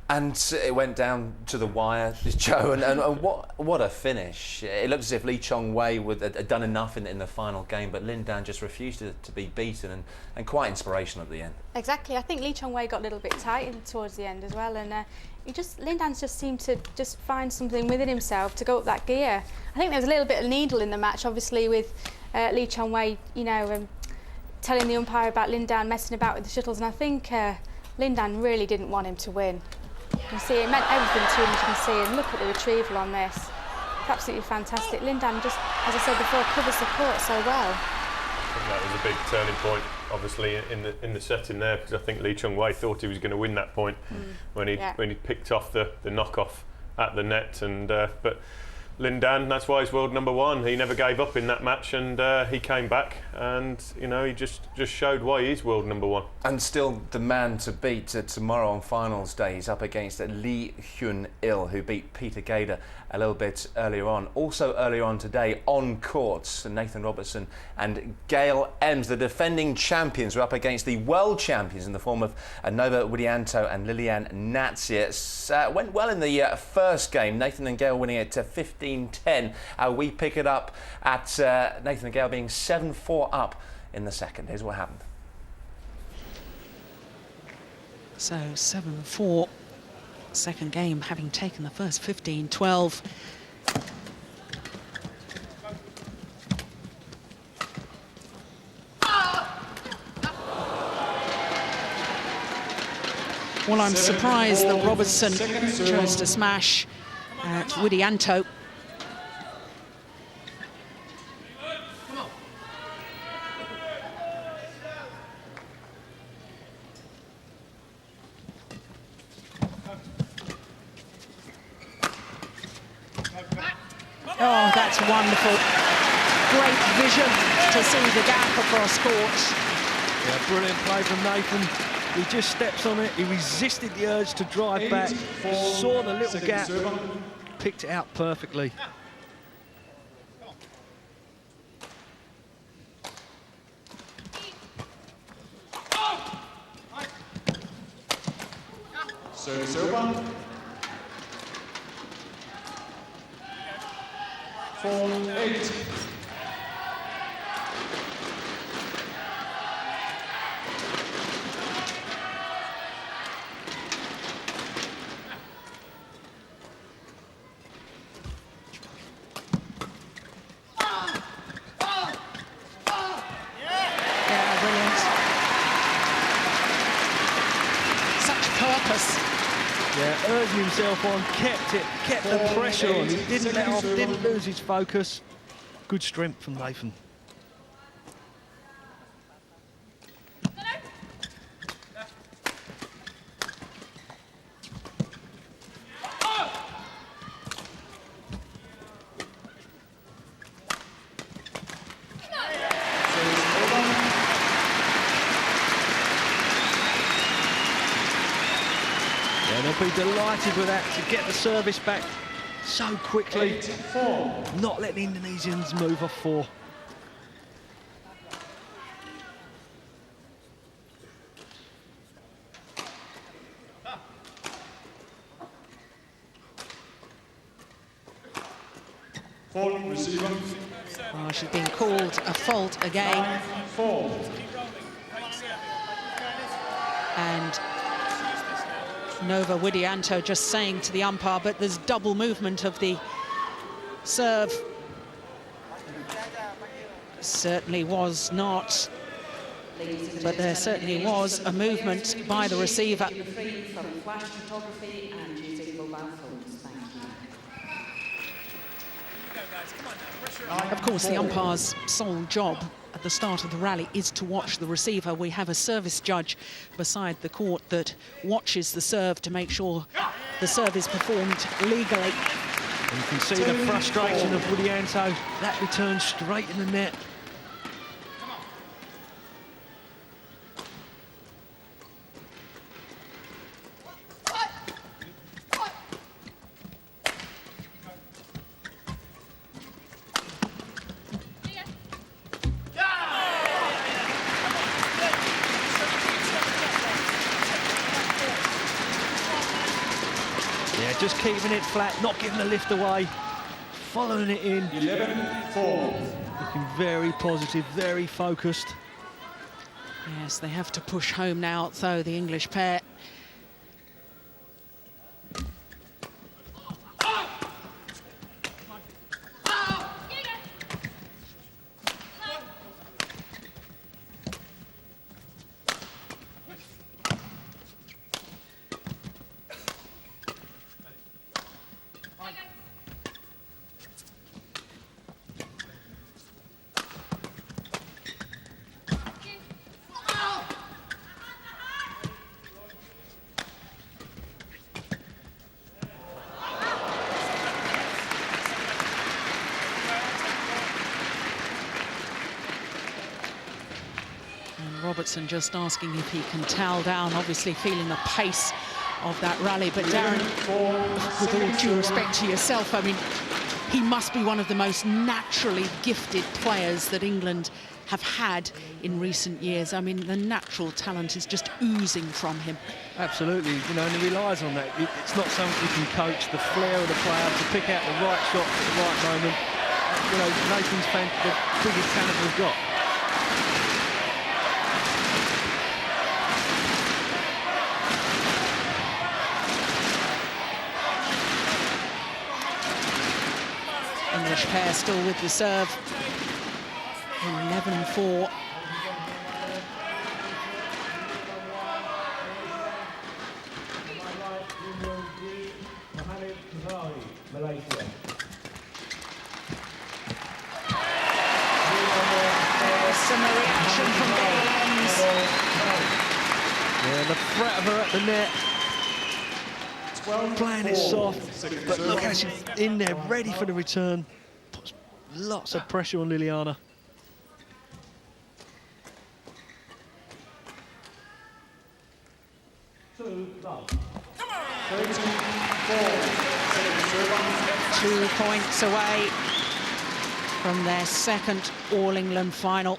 And it went down to the wire, Joe, and what a finish. It looked as if Lee Chong Wei had done enough in the final game, but Lin Dan just refused to be beaten, and quite inspirational at the end. Exactly. I think Lee Chong Wei got a little bit tight towards the end as well, and Lin Dan just seemed to just find something within himself to go up that gear. I think there was a little bit of needle in the match, obviously, with Lee Chong Wei, telling the umpire about Lin Dan messing about with the shuttles, and I think Lin Dan really didn't want him to win. You can see it meant everything to him, as you can see, and look at the retrieval on this. It's absolutely fantastic. Lin Dan just, as I said before, covers the court so well. I think that was a big turning point, obviously, in the setting there, because I think Lee Chong Wei thought he was going to win that point when he picked off the knockoff at the net, and but Lin Dan, that's why he's world #1. He never gave up in that match, and he came back, and he just showed why he's world #1. And still the man to beat tomorrow on finals day. He's up against Lee Hyun-il, who beat Peter Gader a little bit earlier on. Also earlier on today, on courts, Nathan Robertson and Gail Ems, the defending champions, were up against the world champions in the form of Nova Widianto and Lilian Natsic. Went well in the first game, Nathan and Gail winning it to 15-10. We pick it up at Nathan and Gail being 7-4 up in the second. Here's what happened. So 7-4, second game having taken the first 15-12. Well, I'm surprised that Robertson chose to smash at Widianto. Oh, that's wonderful. Great vision to see the gap across court. Yeah, brilliant play from Nathan. He just steps on it. He resisted the urge to drive back, saw the little gap, picked it out perfectly. Service over. 4-8. purpose. Yeah, urging himself on, kept the pressure on. He didn't let off, didn't lose his focus. Good strength from Nathan. They'll be delighted with that, to get the service back so quickly. 8-4. Not letting the Indonesians move off 4. Fault receiver. Oh, she's been called a fault again. 9-4. And Nova Widianto just saying to the umpire, but there's double movement of the serve. Certainly was not, but there certainly was a movement by the receiver. Of course, the umpire's sole job at the start of the rally is to watch the receiver. We have a service judge beside the court that watches the serve to make sure the serve is performed legally. And you can see the frustration of Widianto. That return straight in the net. Just keeping it flat, not giving the lift away, following it in. 11-4. Looking very positive, very focused. Yes, they have to push home now, though, the English pair. Robertson just asking if he can towel down, obviously feeling the pace of that rally. But Darren, with all due respect to yourself, I mean, he must be one of the most naturally gifted players that England have had in recent years. I mean, the natural talent is just oozing from him. Absolutely, you know, and he relies on that. It's not something you can coach, the flair of the player to pick out the right shots at the right moment. You know, Nathan's the biggest talent we've got. English pair still with the serve. 11-4. Malaysia. Some reaction from both ends. Yeah, the threat of her at the net. Playing it soft, but look how she's in there, ready for the return. Puts lots of pressure on Liliana. Two points away from their second All-England final.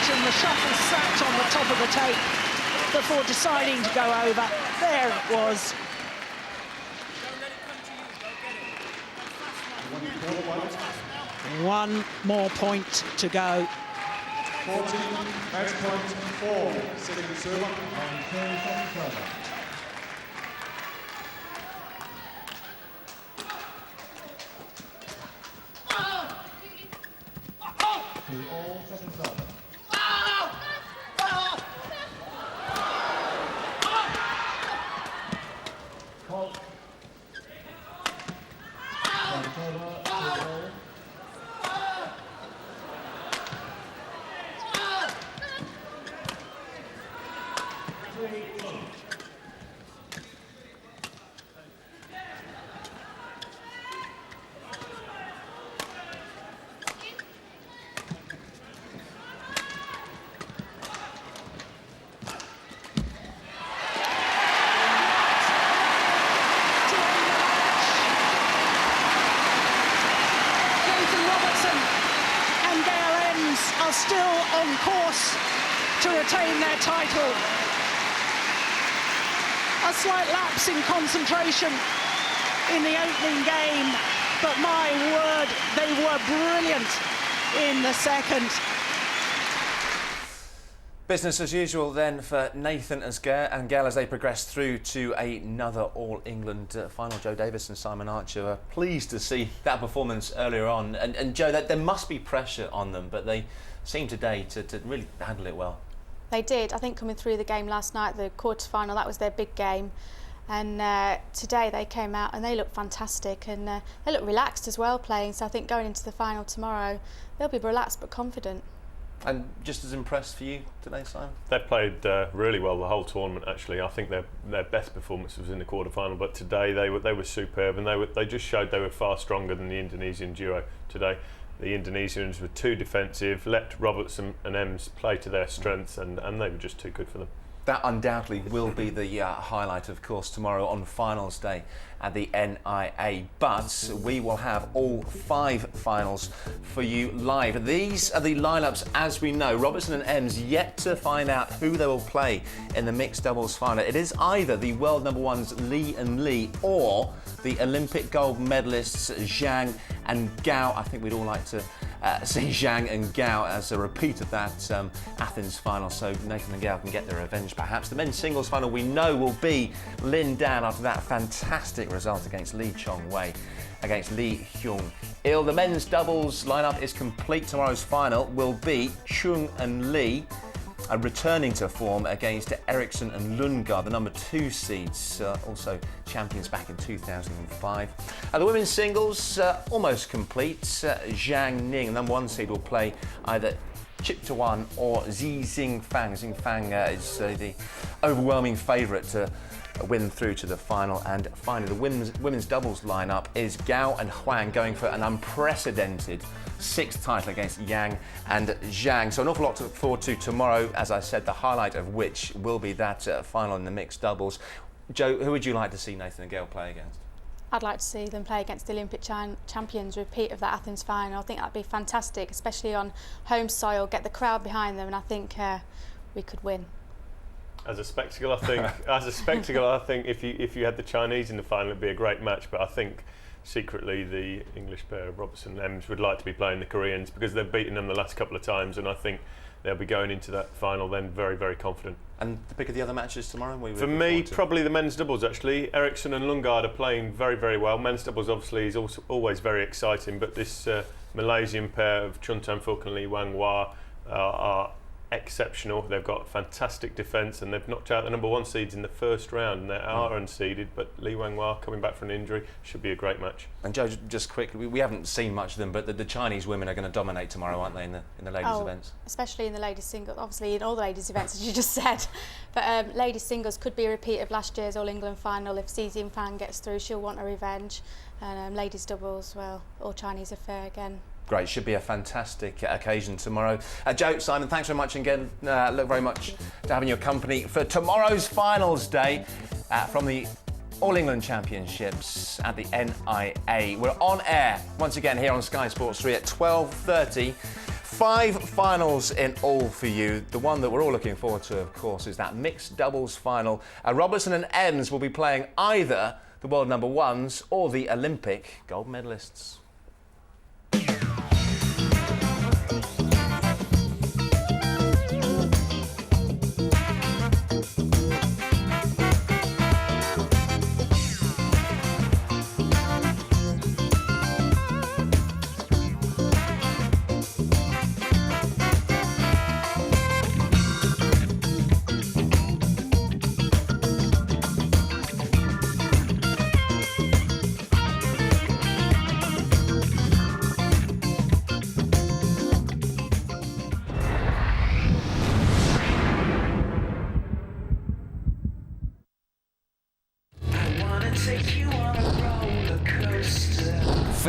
The shuttle sat on the top of the tape before deciding to go over. There it was. One more point to go. 14, match point 4, second server on server. To all second server. Call. Second server to all. Are still on course to retain their title. A slight lapse in concentration in the opening game, but my word, they were brilliant in the second. Business as usual then for Nathan and Gail as they progress through to another All-England final. Joe Davis and Simon Archer are pleased to see that performance earlier on. And Joe, there must be pressure on them, but they seem today to really handle it well. They did. I think coming through the game last night, the quarter-final, that was their big game. And today they came out and they look fantastic, and they look relaxed as well playing. So I think going into the final tomorrow, they'll be relaxed but confident. And just as impressed for you today, Simon? They played really well the whole tournament. Actually, I think their best performance was in the quarter-final, but today they were superb, and they just showed they were far stronger than the Indonesian duo today. The Indonesians were too defensive, let Robertson and Ems play to their strengths, and they were just too good for them. That undoubtedly will be the highlight, of course, tomorrow on finals day at the NIA. But we will have all 5 finals for you live. These are the lineups as we know. Robertson and Ems yet to find out who they will play in the mixed doubles final. It is either the world number ones Lee and Lee or the Olympic gold medalists Zhang and Gao. I think we'd all like to see Zhang and Gao as a repeat of that Athens final, so Nathan and Gao can get their revenge perhaps. The men's singles final we know will be Lin Dan after that fantastic result against Lee Chong Wei against Lee Hyung Il. The men's doubles lineup is complete. Tomorrow's final will be Chung and Lee returning to form against Eriksson and Lundgaard, the number 2 seeds, also champions back in 2005. The women's singles almost complete. Zhang Ning, the number 1 seed, will play either Chip Tawan or Xingfang. Xingfang is the overwhelming favourite to win through to the final. And finally, the women's doubles lineup is Gao and Huang going for an unprecedented 6th title against Yang and Zhang. So an awful lot to look forward to tomorrow, as I said, the highlight of which will be that final in the mixed doubles. Joe, who would you like to see Nathan and Gail play against? I'd like to see them play against the Olympic champions, repeat of that Athens final. I think that'd be fantastic, especially on home soil, get the crowd behind them, and I think we could win. As a spectacle, I think if you had the Chinese in the final, it'd be a great match. But I think secretly the English pair, Robertson and Ems, would like to be playing the Koreans because they've beaten them the last couple of times, and I think they'll be going into that final then very, very confident. And the pick of the other matches tomorrow? For me, probably the men's doubles actually. Eriksson and Lundgaard are playing very, very well. Men's doubles obviously is also always very exciting, but this Malaysian pair of Chun Tan-Fook and Lee Wang Hua are exceptional. They've got fantastic defence, and they've knocked out the number 1 seeds in the first round, and they are unseeded, but Lee Wang Hua coming back from an injury should be a great match. And Joe, just quickly, we haven't seen much of them, but the Chinese women are going to dominate tomorrow, aren't they, in the ladies' events? Especially in the ladies' singles, obviously in all the ladies' events, as you just said. But ladies' singles could be a repeat of last year's All-England final. If Xi Jinfang gets through, she'll want a revenge. And ladies' doubles, well, all Chinese are fair again. Great, should be a fantastic occasion tomorrow. Joe, Simon, thanks very much again. Look very much to having your company for tomorrow's finals day from the All-England Championships at the NIA. We're on air once again here on Sky Sports 3 at 12:30. 5 finals in all for you. The one that we're all looking forward to, of course, is that mixed doubles final. Robertson and Ems will be playing either the world number 1s or the Olympic gold medalists.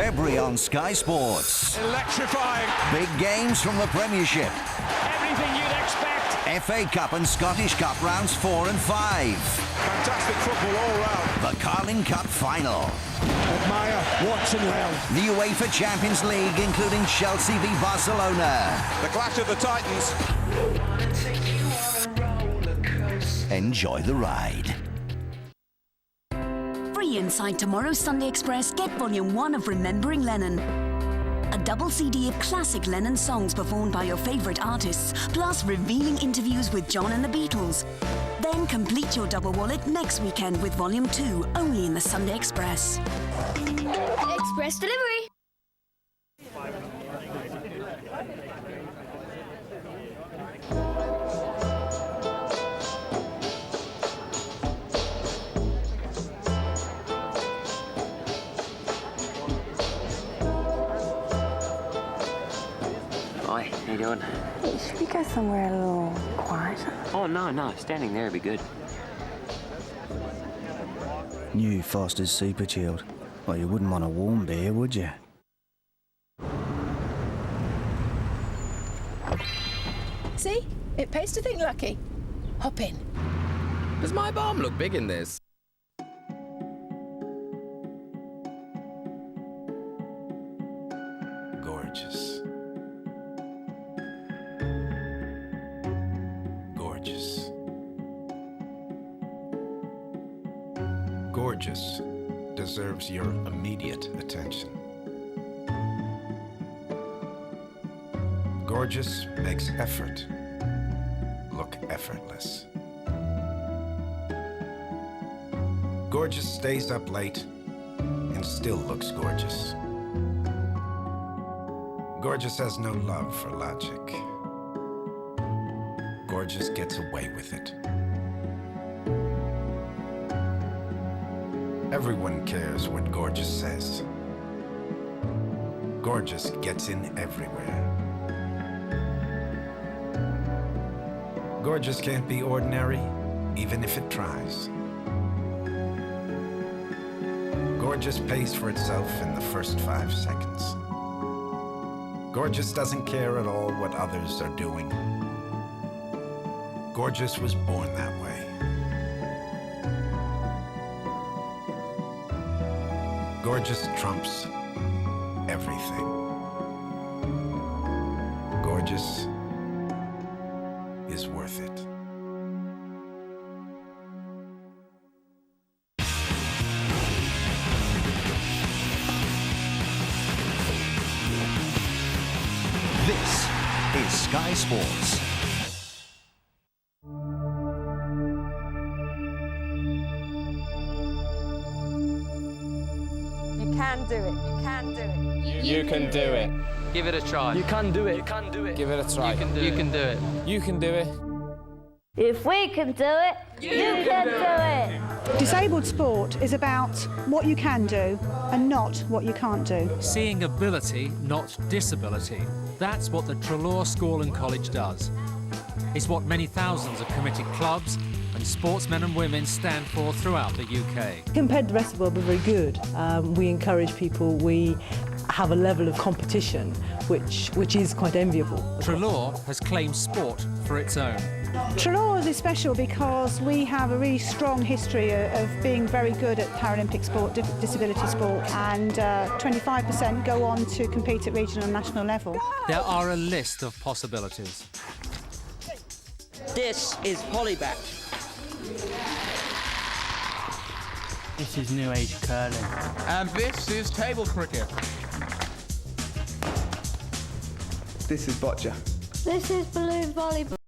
February on Sky Sports. Electrifying. Big games from the Premiership. Everything you'd expect. FA Cup and Scottish Cup rounds 4 and 5. Fantastic football all round. The Carling Cup final. Admire, watch and learn. The UEFA Champions League, including Chelsea v Barcelona. The clash of the Titans. Enjoy the ride. Free inside tomorrow's Sunday Express, get Volume 1 of Remembering Lennon. A double CD of classic Lennon songs performed by your favourite artists, plus revealing interviews with John and the Beatles. Then complete your double wallet next weekend with Volume 2, only in the Sunday Express. Express delivery. Hi, how you doing? Should we go somewhere a little quieter? Oh, no, standing there would be good. New Foster's Super Chilled. Well, you wouldn't want a warm beer, would you? See? It pays to think lucky. Hop in. Does my bum look big in this? Gorgeous. Gorgeous. Gorgeous deserves your immediate attention. Gorgeous makes effort look effortless. Gorgeous stays up late and still looks gorgeous. Gorgeous has no love for logic. Gorgeous gets away with it. Everyone cares what Gorgeous says. Gorgeous gets in everywhere. Gorgeous can't be ordinary, even if it tries. Gorgeous pays for itself in the first 5 seconds. Gorgeous doesn't care at all what others are doing. Gorgeous was born that way. Gorgeous trumps everything. Gorgeous is worth it. This is Sky Sports. You can do it. You can do it. You can do it. Give it a try. You can do it. You can do it. Give it a try. You can do it. You can do it. You can do it. If we can do it, you can do it. Disabled sport is about what you can do and not what you can't do. Seeing ability, not disability. That's what the Treloar School and College does. It's what many thousands of committed clubs and sportsmen and women stand for throughout the UK. Compared to the rest of the world, we're very good. We encourage people, we have a level of competition which is quite enviable. Treloar has claimed sport for its own. Treloar is special because we have a really strong history of being very good at Paralympic sport, disability sport, and 25% go on to compete at regional and national level. There are a list of possibilities. This is polybag. This is new age curling. And this is table cricket. This is boccia. This is balloon volleyball.